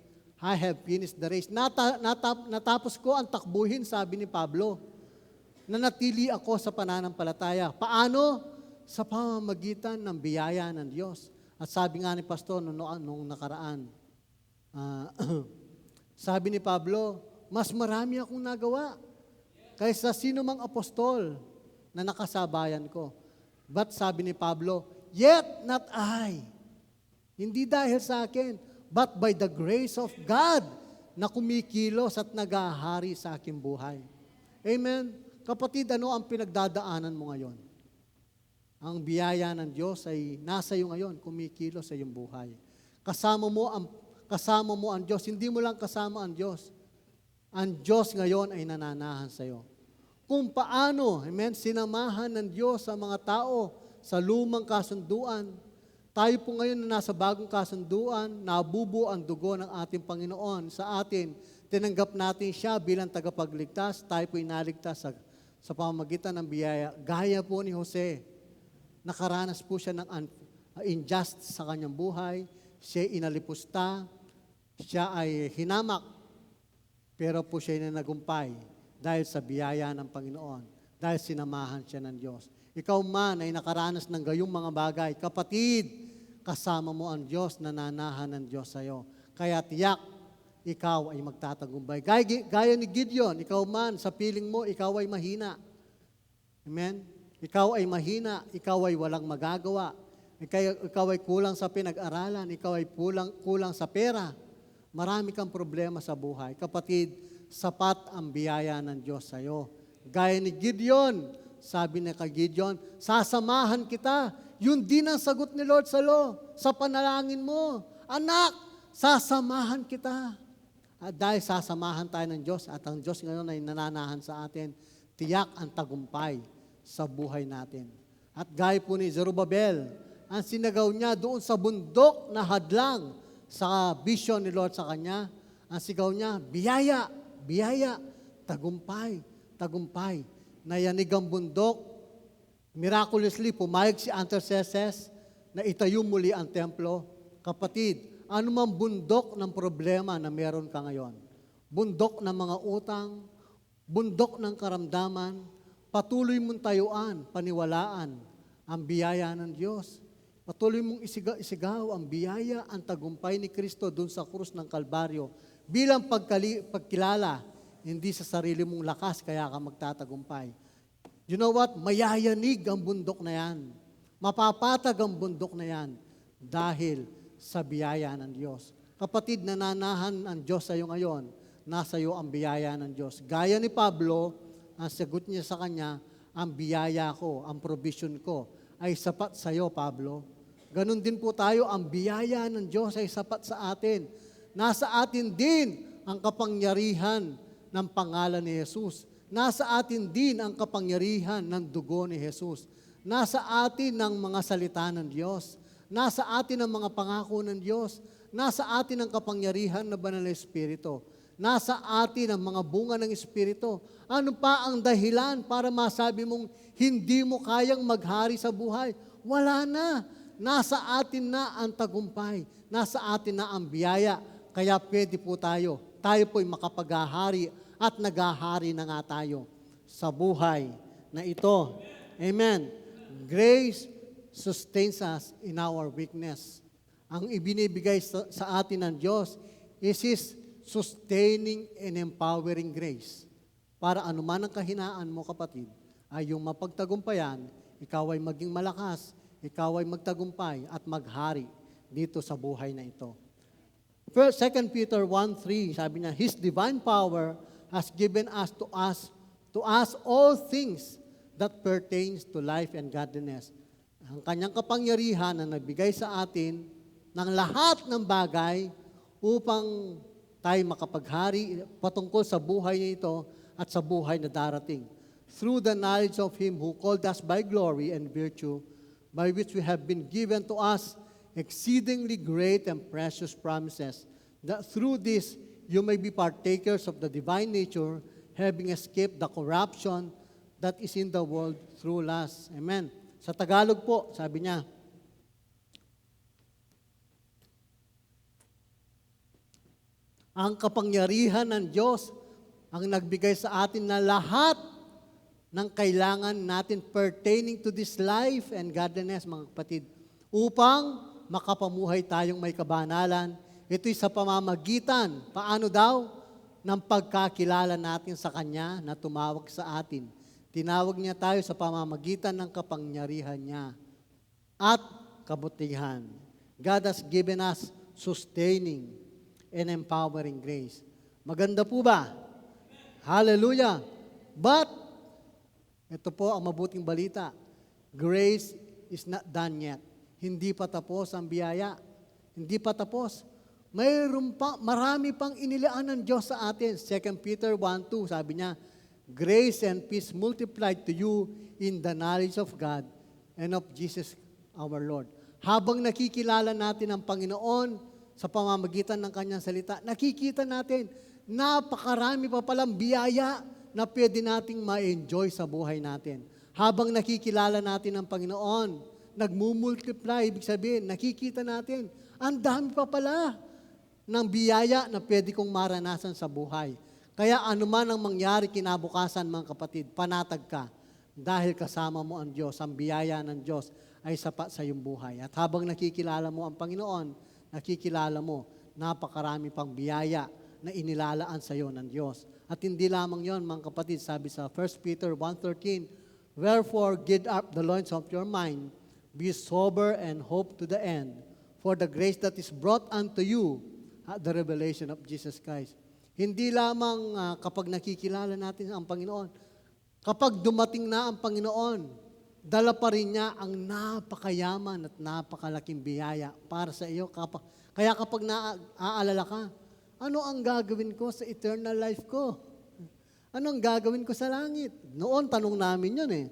I have finished the race. Natapos ko ang takbuhin, sabi ni Pablo. Nanatili ako sa pananampalataya. Paano? Sa pamamagitan ng biyaya ng Diyos. At sabi nga ni Pastor nung nakaraan, sabi ni Pablo, mas marami akong nagawa kaysa sino mang apostol na nakasabayan ko. But sabi ni Pablo, yet not I. Hindi dahil sa akin, but by the grace of God na kumikilos at nagahari sa aking buhay. Amen? Kapatid, ano ang pinagdadaanan mo ngayon? Ang biyaya ng Diyos ay nasa iyo ngayon, kumikilos sa iyong buhay. Kasama mo ang Diyos. Hindi mo lang kasama ang Diyos. Ang Diyos ngayon ay nananahan sa iyo. Kung paano, amen, sinamahan ng Diyos sa mga tao sa lumang kasunduan, tayo po ngayon na nasa bagong kasunduan, nabubuo ang dugo ng ating Panginoon sa atin. Tinanggap natin siya bilang tagapagligtas, tayo po inaligtas sa pamamagitan ng biyaya. Gaya po ni Jose, nakaranas po siya ng injustice sa kanyang buhay, siya inalipusta, siya ay hinamak, pero po siya na nagumpay dahil sa biyaya ng Panginoon, dahil sinamahan siya ng Diyos. Ikaw man ay nakaranas ng gayong mga bagay, kapatid, kasama mo ang Diyos, nananahan ng Diyos sa iyo. Kaya tiyak, ikaw ay magtatagumpay. Gaya ni Gideon, ikaw man, sa piling mo, ikaw ay mahina. Amen? Ikaw ay mahina, ikaw ay walang magagawa. Ikaw ay kulang sa pinag-aralan, ikaw ay kulang sa pera. Marami kang problema sa buhay. Kapatid, sapat ang biyaya ng Diyos sa iyo. Gaya ni Gideon, sabi ni kay Gideon, sasamahan kita. Yun din ang sagot ni Lord sa panalangin mo. Anak, sasamahan kita. At dahil sasamahan tayo ng Diyos at ang Diyos ngayon ay nananahan sa atin, tiyak ang tagumpay sa buhay natin. At gaya po ni Zerubbabel, ang sinagaw niya doon sa bundok na hadlang sa vision ni Lord sa kanya, ang sigaw niya, biyaya, biyaya, tagumpay, tagumpay. Nayanig ang bundok, miraculously pumayag si Artaxerxes na itayo muli ang templo. Kapatid, ano mang bundok ng problema na meron ka ngayon, bundok ng mga utang, bundok ng karamdaman, patuloy mong tayuan, paniwalaan ang biyaya ng Diyos. Patuloy mong isigaw ang biyaya, ang tagumpay ni Kristo dun sa krus ng Kalbaryo bilang pagkilala, hindi sa sarili mong lakas kaya ka magtatagumpay. You know what? Mayayanig ang bundok na yan. Mapapatag ang bundok na yan dahil sa biyaya ng Diyos. Kapatid, nananahan ang Diyos sa iyo ngayon, nasa iyo ang biyaya ng Diyos. Gaya ni Pablo, ang sagot niya sa kanya, ang biyaya ko, ang provision ko, ay sapat sa iyo, Pablo. Ganon din po tayo, ang biyaya ng Diyos ay sapat sa atin. Nasa atin din ang kapangyarihan ng pangalan ni Jesus. Nasa atin din ang kapangyarihan ng dugo ni Jesus. Nasa atin ang mga salita ng Diyos. Nasa atin ang mga pangako ng Diyos. Nasa atin ang kapangyarihan na banal na Espiritu. Nasa atin ang mga bunga ng Espiritu. Ano pa ang dahilan para masabi mong hindi mo kayang maghari sa buhay? Wala na. Nasa atin na ang tagumpay. Nasa atin na ang biyaya. Kaya pwede po tayo. Tayo po'y makapaghahari at naghahari na nga tayo sa buhay na ito. Amen. Grace sustains us in our weakness. Ang ibinibigay sa atin ng Diyos is His sustaining and empowering grace. Para anuman ang kahinaan mo, kapatid, ay yung mapagtagumpayan, ikaw ay maging malakas, ikaw ay magtagumpay at maghari dito sa buhay na ito. 2 Peter 1:3, sabi niya, His divine power has given to us all things that pertains to life and godliness. Ang kanyang kapangyarihan na nagbigay sa atin ng lahat ng bagay upang tayo makapaghari patungkol sa buhay na ito at sa buhay na darating. Through the knowledge of Him who called us by glory and virtue, by which we have been given to us exceedingly great and precious promises, that through this you may be partakers of the divine nature, having escaped the corruption that is in the world through lust. Amen. Sa Tagalog po, sabi niya, ang kapangyarihan ng Diyos ang nagbigay sa atin na lahat ng kailangan natin pertaining to this life and godliness, mga kapatid, upang makapamuhay tayong may kabanalan. Ito'y sa pamamagitan, paano daw? Ng pagkakilala natin sa Kanya na tumawag sa atin. Tinawag niya tayo sa pamamagitan ng kapangyarihan niya at kabutihan. God has given us sustaining and empowering grace. Maganda po ba? Hallelujah! But, ito po ang mabuting balita. Grace is not done yet. Hindi pa tapos ang biyaya. Hindi pa tapos. Marami pang inilaan ng Diyos sa atin. 2 Peter 1:2, sabi niya, Grace and peace multiplied to you in the knowledge of God and of Jesus our Lord. Habang nakikilala natin ang Panginoon sa pamamagitan ng Kanyang salita, nakikita natin, napakarami pa palang biyaya na pwede nating ma-enjoy sa buhay natin. Habang nakikilala natin ang Panginoon, nagmumultiply, ibig sabihin, nakikita natin, ang dami pa pala ng biyaya na pwede kong maranasan sa buhay. Kaya anuman ang mangyari kinabukasan, mga kapatid, panatag ka dahil kasama mo ang Diyos, ang biyaya ng Diyos ay sapat sa iyong buhay. At habang nakikilala mo ang Panginoon, nakikilala mo, napakarami pang biyaya na inilalaan sa iyo ng Diyos. At hindi lamang yon, mga kapatid, sabi sa 1 Peter 1:13, Wherefore, gird up the loins of your mind, be sober and hope to the end, for the grace that is brought unto you at the revelation of Jesus Christ. Hindi lamang kapag nakikilala natin ang Panginoon, kapag dumating na ang Panginoon, dala pa rin niya ang napakayaman at napakalaking biyaya para sa iyo. Kaya kapag naaalala ka, ano ang gagawin ko sa eternal life ko? Ano ang gagawin ko sa langit? Noon, tanong namin yun eh.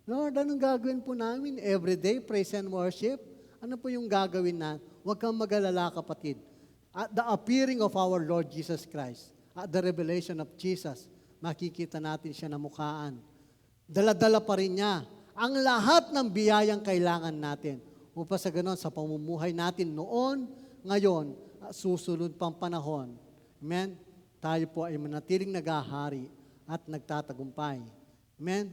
Lord, anong gagawin po namin? Everyday, praise and worship? Ano po yung gagawin na? Huwag kang mag-alala, kapatid. At the appearing of our Lord Jesus Christ, at the revelation of Jesus, makikita natin siya na mukhaan. Dala-dala pa rin niya ang lahat ng biyayang kailangan natin upang sa ganon, sa pamumuhay natin noon, ngayon, at susunod pang panahon. Amen? tayo po ay manatiling naghahari at nagtatagumpay. Amen?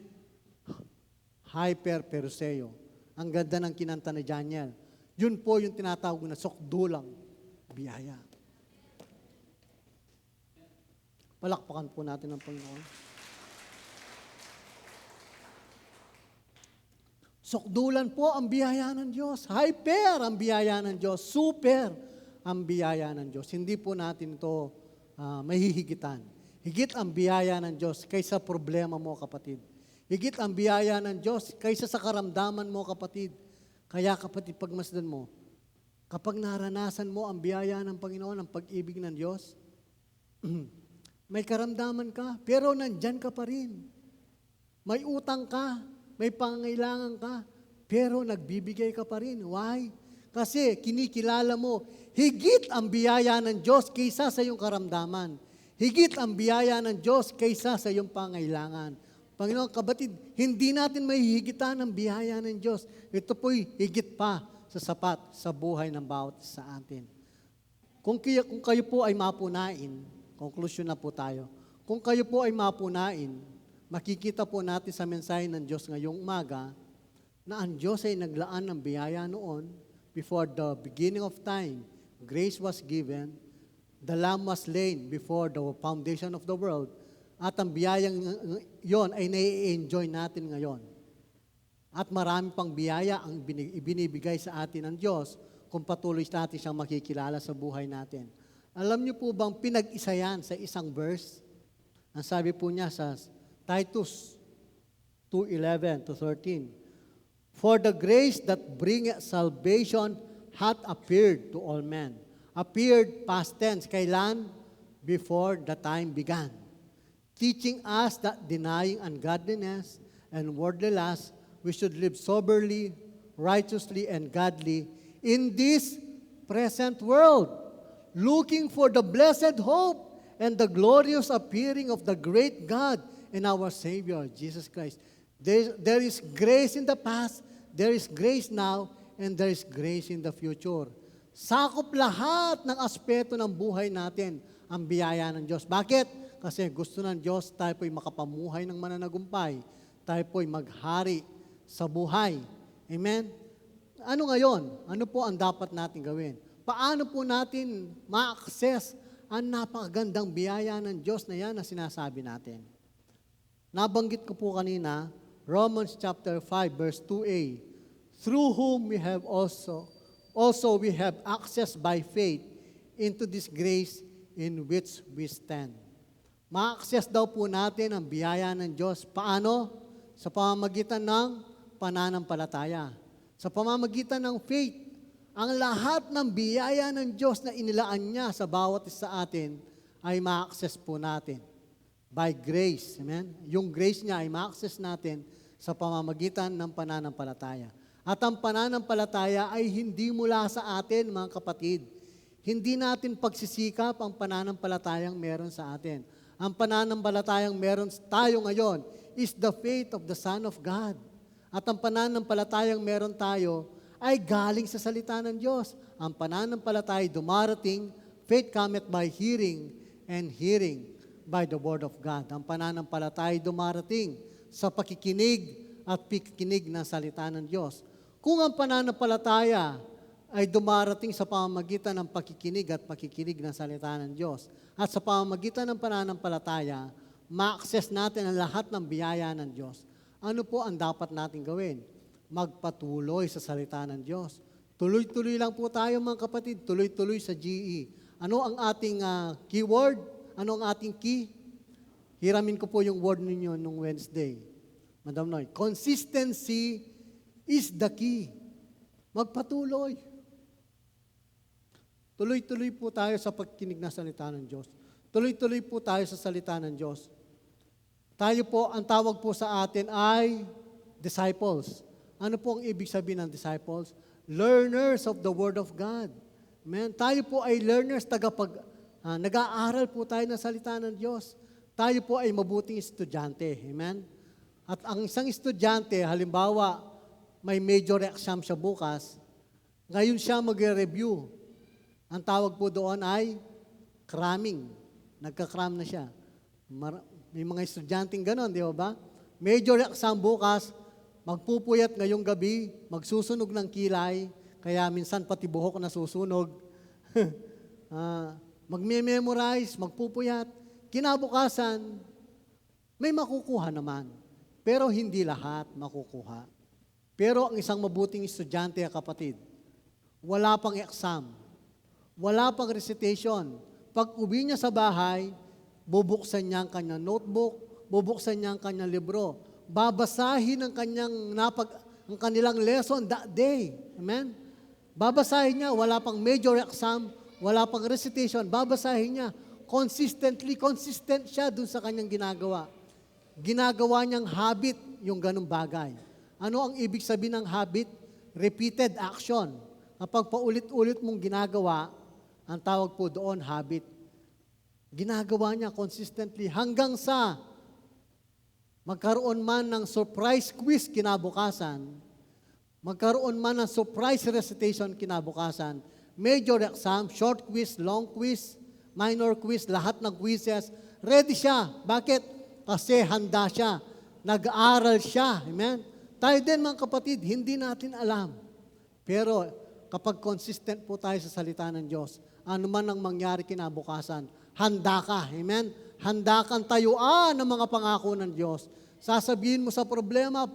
Hyper Peruseo. Ang ganda ng kinanta ni Daniel. Yun po yung tinatawag na sukdulang biyaya. Palakpakan po natin ang Panginoon. Sukdulan po ang biyaya ng Diyos. Hyper ang biyaya ng Diyos. Super ang biyaya ng Diyos. Hindi po natin ito mahihigitan. Higit ang biyaya ng Diyos kaysa problema mo, kapatid. Higit ang biyaya ng Diyos kaysa sa karamdaman mo, kapatid. Kaya, kapatid, pagmasdan mo, kapag naranasan mo ang biyaya ng Panginoon, ang pag-ibig ng Diyos, may karamdaman ka, pero nandyan ka pa rin. May utang ka, may pangangailangan ka, pero nagbibigay ka pa rin. Why? Kasi kinikilala mo, higit ang biyaya ng Diyos kaysa sa iyong karamdaman. Higit ang biyaya ng Diyos kaysa sa iyong pangailangan. Panginoon, kabatid, hindi natin mahihigitan ang biyaya ng Diyos. Ito po'y higit pa sa sapat sa buhay ng bawat sa atin. Kung kayo po ay mapunain, conclusion na po tayo, kung kayo po ay mapunain, makikita po natin sa mensahe ng Diyos ngayong umaga na ang Diyos ay naglaan ng biyaya noon before the beginning of time. Grace was given, the Lamb was slain before the foundation of the world, at ang biyayang yon ay nai-enjoy natin ngayon. At marami pang biyaya ang ibinibigay sa atin ng Diyos kung patuloy natin siyang makikilala sa buhay natin. Alam niyo po bang pinag-isa yan sa isang verse? Ang sabi po niya sa Titus 2:11 to 13, "For the grace that bringeth salvation hath appeared to all men." Appeared, past tense, kailan? Before the time began. Teaching us that denying ungodliness and worldly lust, we should live soberly, righteously, and godly in this present world, looking for the blessed hope and the glorious appearing of the great God and our Savior, Jesus Christ. There is grace in the past, there is grace now, and there is grace in the future. Sakop lahat ng aspeto ng buhay natin ang biyaya ng Diyos. Bakit? Kasi gusto ng Diyos, tayo po'y makapamuhay ng mananagumpay. Tayo po'y maghari sa buhay. Amen? Ano ngayon? Ano po ang dapat natin gawin? Paano po natin ma-access ang napakagandang biyaya ng Diyos na yan na sinasabi natin? Nabanggit ko po kanina, Romans chapter 5 verse 2a, "Through whom we have also we have access by faith into this grace in which we stand." Ma-access daw po natin ang biyaya ng Diyos. Paano? Sa pamamagitan ng pananampalataya. Sa pamamagitan ng faith. Ang lahat ng biyaya ng Diyos na inilaan niya sa bawat isa sa atin ay ma-access po natin. By grace. Amen? Yung grace niya ay ma-access natin sa pamamagitan ng pananampalataya. At ang pananampalataya ay hindi mula sa atin, mga kapatid. Hindi natin pagsisikap ang pananampalatayang meron sa atin. Ang pananampalatayang meron tayo ngayon is the faith of the Son of God. At ang pananampalatayang meron tayo ay galing sa salita ng Diyos. Ang pananampalataya dumarating, faith cometh by hearing, and hearing by the word of God. Ang pananampalataya dumarating sa pakikinig at pikikinig ng salita ng Diyos. Kung ang pananampalataya ay dumarating sa pamamagitan ng pakikinig at pakikinig ng salita ng Diyos, at sa pamamagitan ng pananampalataya, ma-access natin ang lahat ng biyaya ng Diyos. Ano po ang dapat natin gawin? Magpatuloy sa salita ng Diyos. Tuloy-tuloy lang po tayo, mga kapatid, tuloy-tuloy sa GE. Ano ang ating keyword? Ano ang ating key? Hiramin ko po yung word ninyo nung Wednesday. Madam Noy, consistency is the key. Magpatuloy. Tuloy-tuloy po tayo sa pagkinig na salita ng Diyos. Tuloy-tuloy po tayo sa salita ng Diyos. Tayo po, ang tawag po sa atin ay disciples. Ano po ang ibig sabihin ng disciples? Learners of the Word of God. Amen? Tayo po ay learners, nag-aaral po tayo ng salita ng Diyos. Tayo po ay mabuting estudyante. Amen? At ang isang estudyante, halimbawa, may major exam siya bukas, ngayon siya magre-review. Ang tawag po doon ay cramming. nagka-cram na siya. May mga estudyanteng ganon, di ba? Major exam bukas, magpupuyat ngayong gabi, magsusunog ng kilay, kaya minsan pati buhok na susunog. Magme-memorize, magpupuyat. Kinabukasan, may makukuha naman. Pero hindi lahat makukuha. Pero ang isang mabuting estudyante, kapatid, wala pang exam, wala pang recitation. Pag uwi niya sa bahay, bubuksan niya ang kanyang notebook, bubuksan niya ang kanyang libro, babasahin ang ang kanilang lesson that day. Amen? Babasahin niya, wala pang major exam, wala pang recitation, babasahin niya. Consistent siya dun sa kanyang ginagawa. Ginagawa niyang habit yung ganung bagay. Ano ang ibig sabihin ng habit? Repeated action. Kapag paulit-ulit mong ginagawa, ang tawag po doon, habit. Ginagawa niya consistently hanggang sa magkaroon man ng surprise quiz kinabukasan, magkaroon man ng surprise recitation kinabukasan, major exam, short quiz, long quiz, minor quiz, lahat ng quizzes, ready siya. Bakit? Kasi handa siya. Nag-aaral siya. Amen? Tayo din mga kapatid, hindi natin alam. Pero kapag consistent po tayo sa salita ng Diyos, ano man ang mangyari kinabukasan, handa ka. Amen? Handa kang tayuan ng mga pangako ng Diyos. Sasabihin mo sa problema,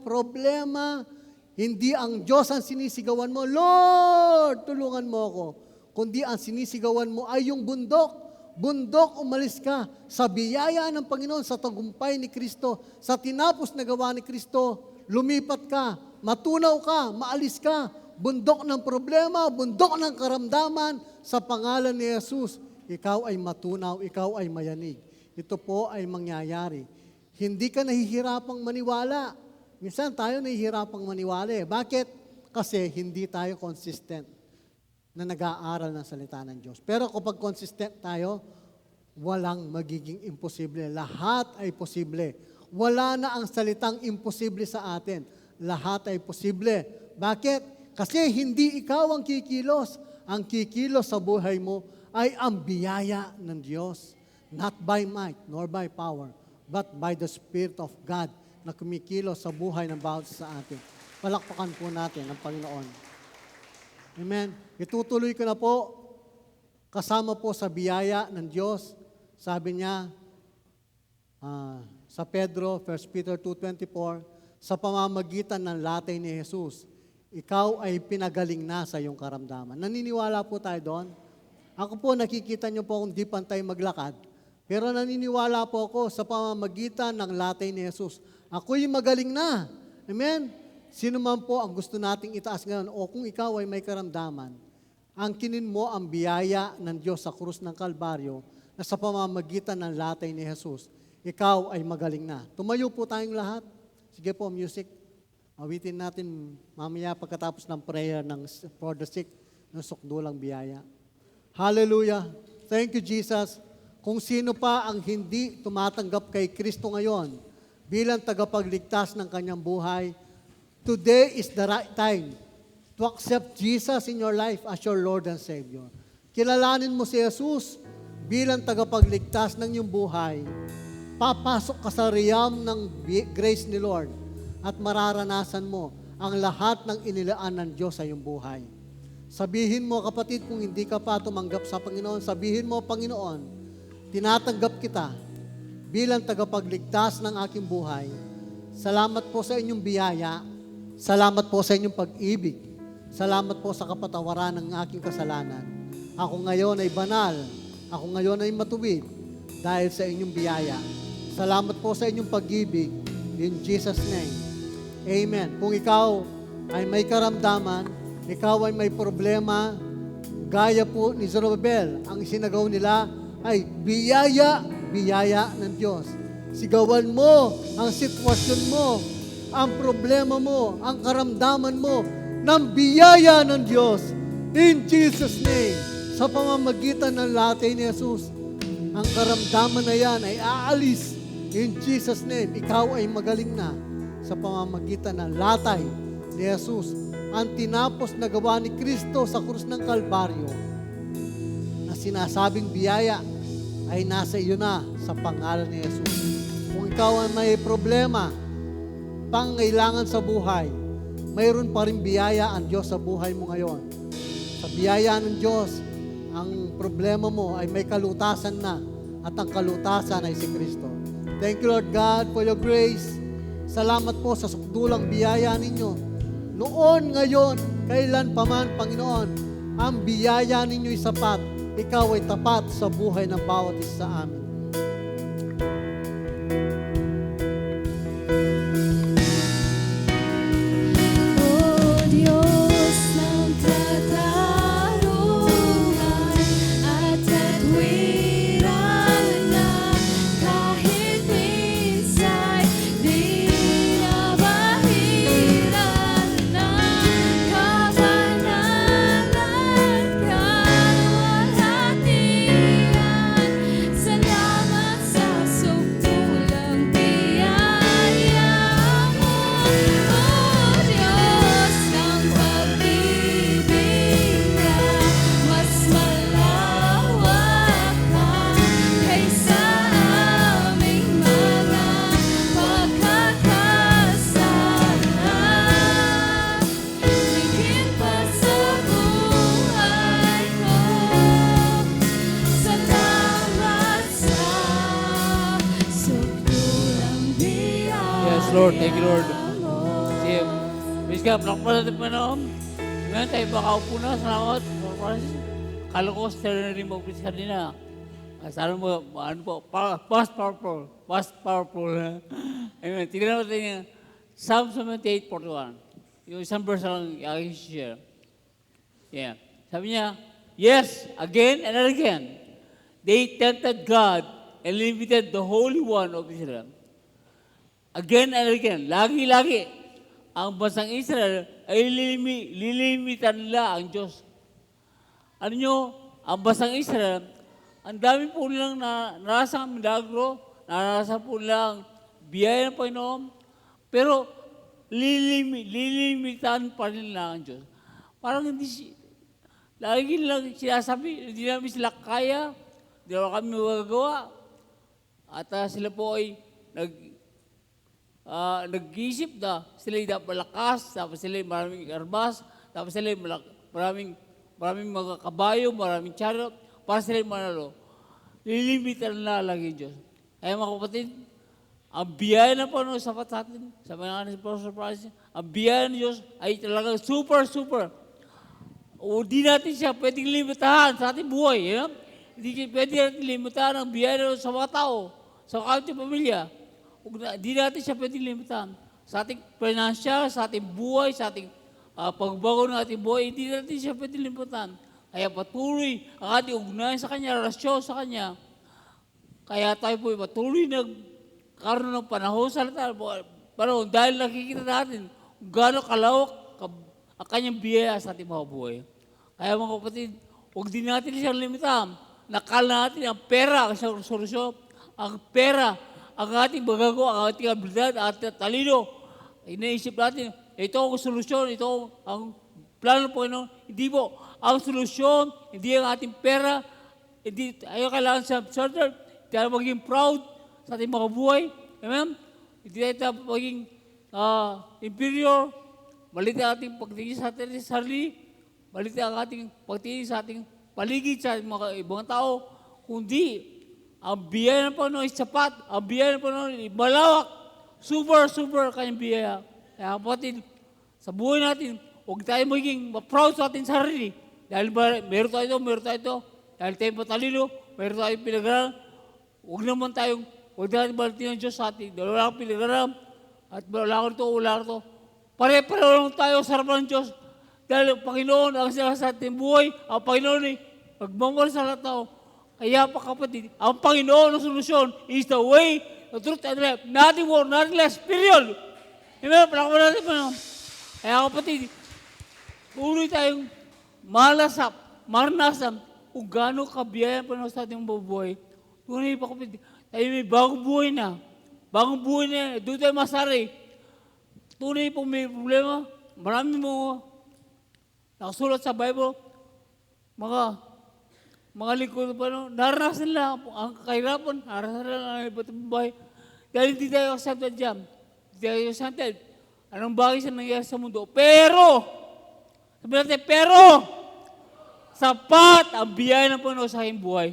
hindi ang Diyos ang sinisigawan mo, Lord, tulungan mo ako. Kundi ang sinisigawan mo ay yung bundok. Bundok, umalis ka sa biyaya ng Panginoon, sa tagumpay ni Kristo, sa tinapos na gawa ni Kristo, lumipat ka, matunaw ka, maalis ka, bundok ng problema, bundok ng karamdaman, sa pangalan ni Jesus, ikaw ay matunaw, ikaw ay mayanig. Ito po ay mangyayari. Hindi ka nahihirapang maniwala. Minsan tayo nahihirapang maniwala eh. Bakit? Kasi hindi tayo consistent na nag-aaral ng salita ng Diyos. Pero kapag consistent tayo, walang magiging imposible. Lahat ay posible. Wala na ang salitang imposible sa atin. Lahat ay posible. Bakit? Kasi hindi ikaw ang kikilos. Ang kikilos sa buhay mo ay ang biyaya ng Diyos. Not by might, nor by power, but by the Spirit of God na kumikilos sa buhay ng bawat sa atin. Palakpakan po natin ang Panginoon. Amen. Itutuloy ko na po, kasama po sa biyaya ng Diyos. Sabi niya sa Pedro, 1 Peter 2:24, sa pamamagitan ng latay ni Jesus, ikaw ay pinagaling na sa iyong karamdaman. Naniniwala po tayo doon? Ako po, nakikita niyo po kung di pantay maglakad. Pero naniniwala po ako sa pamamagitan ng latay ni Jesus. Ako'y magaling na. Amen? Sino man po ang gusto nating itaas ngayon, o kung ikaw ay may karamdaman, angkinin mo ang biyaya ng Diyos sa krus ng Kalbaryo na sa pamamagitan ng latay ni Jesus, ikaw ay magaling na. Tumayo po tayong lahat. Sige po, music. Awitin natin mamaya pagkatapos ng prayer for the sick ng sukdulang biyaya. Hallelujah. Thank you, Jesus. Kung sino pa ang hindi tumatanggap kay Kristo ngayon bilang tagapagligtas ng kanyang buhay, today is the right time to accept Jesus in your life as your Lord and Savior. Kilalanin mo si Jesus bilang tagapagligtas ng iyong buhay. Papasok ka sa realm ng grace ni Lord at mararanasan mo ang lahat ng inilaan ng Diyos sa iyong buhay. Sabihin mo, kapatid, kung hindi ka pa tumanggap sa Panginoon, sabihin mo, Panginoon, tinatanggap kita bilang tagapagligtas ng aking buhay. Salamat po sa inyong biyaya. Salamat po sa inyong pag-ibig. Salamat po sa kapatawaran ng aking kasalanan. Ako ngayon ay banal. Ako ngayon ay matuwid dahil sa inyong biyaya. Salamat po sa inyong pag-ibig. In Jesus' name. Amen. Kung ikaw ay may karamdaman, ikaw ay may problema, gaya po ni Zorobabel, ang isinagaw nila ay biyaya ng Diyos. Sigawan mo ang sitwasyon mo, ang problema mo, ang karamdaman mo, ng biyaya ng Diyos. In Jesus' name, sa pamamagitan ng latay ni Jesus, ang karamdaman na yan ay aalis. In Jesus' name, ikaw ay magaling na sa pamamagitan ng latay ni Jesus. Ang tinapos na gawa ni Kristo sa krus ng Kalbaryo na sinasabing biyaya ay nasa iyo na sa pangalan ni Jesus. Kung ikaw ay may problema, pangailangan sa buhay, mayroon pa rin biyaya ang Diyos sa buhay mo ngayon. Sa biyaya ng Diyos, ang problema mo ay may kalutasan na at ang kalutasan ay si Kristo. Thank you, Lord God, for your grace. Salamat po sa sukdulang biyaya ninyo. Noon, ngayon, kailan paman, Panginoon, ang biyaya ninyo'y sapat. Ikaw ay tapat sa buhay ng bawat isa sa amin. Oh Diyos ng katarungan at katwiran na kahit minsan di nabahiran ng kabanalan kalwalhatian. Salamat sa sukdulang biyaya mo, oh Diyos ng pag-ibig na mas malawak pa kaysa aming mga pagkakasala. Higit pa sa buhay ko, salamat sa sukdulang biyaya. Yes, Lord. Thank you, Lord. mo. Sige, please ka, plakpan natin Panginoon. Ngayon tayo makaupo na. Salamat. Kala ko, rin mo, please kanina. Sana mo, ano po, past powerful. Past powerful. Amen. Tignan natin yung Psalm 78:41. Yung isang verse lang aking share. Yeah. Sabi niya, yes, again and again, they tempted God and limited the Holy One of Israel. Again and again, lagi-lagi, ang bansang Israel ay lilimitan nila ang Diyos. Ano nyo, ang bansang Israel, ang dami po nilang narasang milagro, narasang po nilang biyaya ng Panginoon, pero lilimitan pa rin nila ang Diyos. Parang lagi nilang sinasabi, hindi namin sila kaya, hindi naman kami magagawa. At sila po ay nag-iisip na sila dapat malakas, tapos sila maraming armas, tapos sila maraming mga kabayo, maraming chariot, para sila manalo. Lilimitan na lagi Diyos. Kaya mga kapatid, ang biyaya ng Panginoon sapat sa atin, sa mga Pastor Francis, ang biyaya ng Diyos ay talagang super. O di natin siya pwedeng limitahan sa ating buhay. Hindi pwede natin limitahan ang biyaya sa mga tao, sa ating pamilya. Di natin siya pwedeng limitahan. Sa ating financial, sa ating buhay, sa ating pagbago ng ating buhay, hindi natin siya pwedeng limitahan. Kaya patuloy ang ating ugnayan sa Kanya, relasyon sa Kanya. Kaya tayo po patuloy nagkaroon ng panahon sa panahon dahil nakikita natin kung gaano kalawak ang Kanyang biyaya sa ating mga buhay. Kaya mga kapatid, huwag din natin siyang limitahan. Nakala natin ang pera ang isang solusyon. Ang pera, ang ating magagawa, ang ating abilidad, ang ating talino. Inaisip natin, ito ang solusyon, ito ang plano po, hindi po. Ang solusyon, hindi ang ating pera, hindi tayo kailangan sa certain, hindi tayo maging proud sa ating mga buhay. Amen? Hindi tayo maging inferior, malit ang ating pagtingin sa ating sarili, malit ang ating pagtingin sa ating paligid, sa mga ibang tao, kundi ang biyaya ng Panginoon ay sapat, ang biyaya ng Panginoon ay malawak, super kanyang biyaya. Kaya kapatid, sa buhay natin, huwag tayo maging proud sa ating sarili. Dahil meron tayo ito. Dahil tayo matalino, meron tayong pinag-aralan. Huwag natin balitin ang Diyos sa atin. Dahil wala kang pinag-aralan. At wala ko ito. Pare-pareho lang tayo sa harapan ng Diyos. Dahil ang Panginoon, ang sa ating buhay, ang Panginoon ay magmamahal sa lahat tao. Kaya pa kapatid, ang Panginoon ang solusyon is the way, the truth, and the life. Nothing more, nothing less, period. Amen? Palakaman natin pa naman. Kaya kapatid, tuloy tayong maranasan kung gaano kabiyaya pa sa ating buhay. Tunay pa kapatid, tayo may bagong buhay na. Bagong buhay na, doon tayo masari. Tunay po may problema. Marami mo nakasulat sa Bible, mga mga lingkod pa no, naranasan nila ang kahirapan, naranasan nila ang iba't ibang buhay. Dahil hindi tayo accepted dyan. Hindi tayo accepted. Anong bagay sa nangyayari sa mundo? Pero, sabi natin, pero, sapat ang biyaya ng Panginoon sa aking buhay.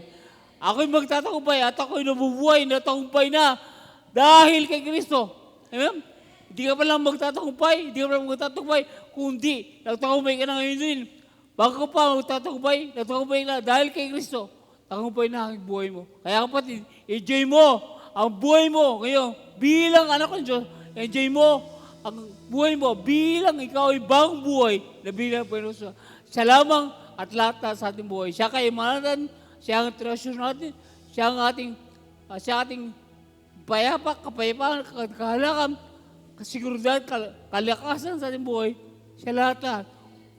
Ako'y magtatagumpay at ako'y nabubuhay, natagumpay na dahil kay Kristo. Amen? Hindi ka pa lang magtatagumpay, hindi ka pa lang magtatagumpay, kundi nagtagumpay ka na ngayon din. Bago pa magtatagumpay, nagtagumpay na dahil kay Kristo. Tagumpay na ang buhay mo. Kaya kapatid, enjoy mo ang buhay mo ngayon bilang anak ng Diyos. Enjoy mo ang buhay mo bilang ikaw ay bagong buhay na bilang Panginoon. Siya lamang at lahat sa ating buhay. Siya kaimanan, siya ang treasure natin, siya ang ating kapayapaan, kahalakan, kasiguridad, kalakasan sa ating buhay. Siya lahat.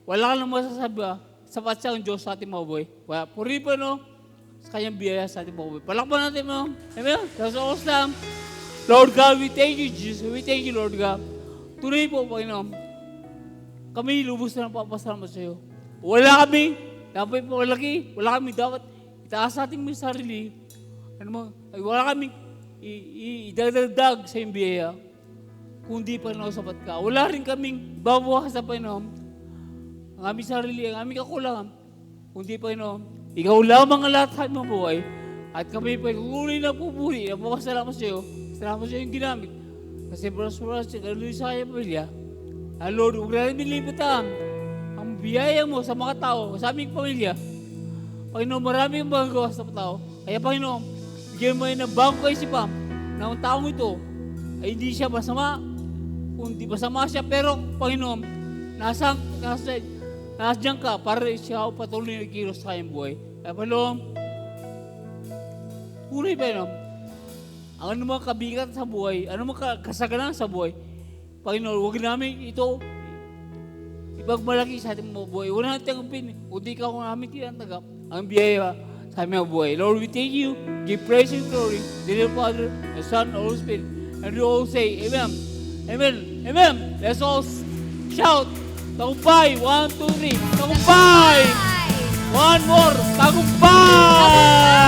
Wala ka nang masasabi sapat siya ang Diyos sa ating mga buhay. Puri pa no, sa kanyang biyaya sa ating mga buhay. Palakpan natin mo. Amen? That's awesome. Lord God, we thank you, Jesus. We thank you, Lord God. Tunay po, Panginoon, kami lubos na napapasalamat sa iyo. Wala kami, dapat po malaki, wala kami dapat itaas sa ating may sarili. Wala kami idagdag sa iyong biyaya, kundi Panginoon sapat ka. Wala rin kaming babawasan sa Panginoon, ang aming sarili, ang aming kakulangan, kundi Panginoon, ikaw lamang ang lahat sa aming buhay. At kami pagkukuloy na pupuri, napapasalamat sa iyo. Salamat sa iyong ginamit. Kasi prosperous, kaluloy sa kanyang pamilya. Lord, huwag na rin nilipatan ang biyaya mo sa mga tao, sa aming pamilya. Panginoon, maraming magagawa sa tao. Kaya Panginoon, bigyan mo ng bagong kaisipan na ang taong ito ay hindi siya masama, kundi masama siya, pero Panginoon, nasaan ka para siya patuloy na kilos sa kanyang buhay. Kaya Panginoon, tunay Panginoon, ang anumang kabigat sa buhay, anumang kasaganan sa buhay, Panginoon, huwag namin ito ipagmalaki sa ating mga buhay. Huwag natin tanggapin, kundi ikaw kung namin tinatagap ang biyaya sa aming mga buhay. Lord, we thank you, give praise and glory, to the Father, the Son, and the Holy Spirit. And we all say, Amen. Amen. Amen. Let's all shout, tagumpay. 1, 2, 3. Tagumpay! One more. Tagumpay!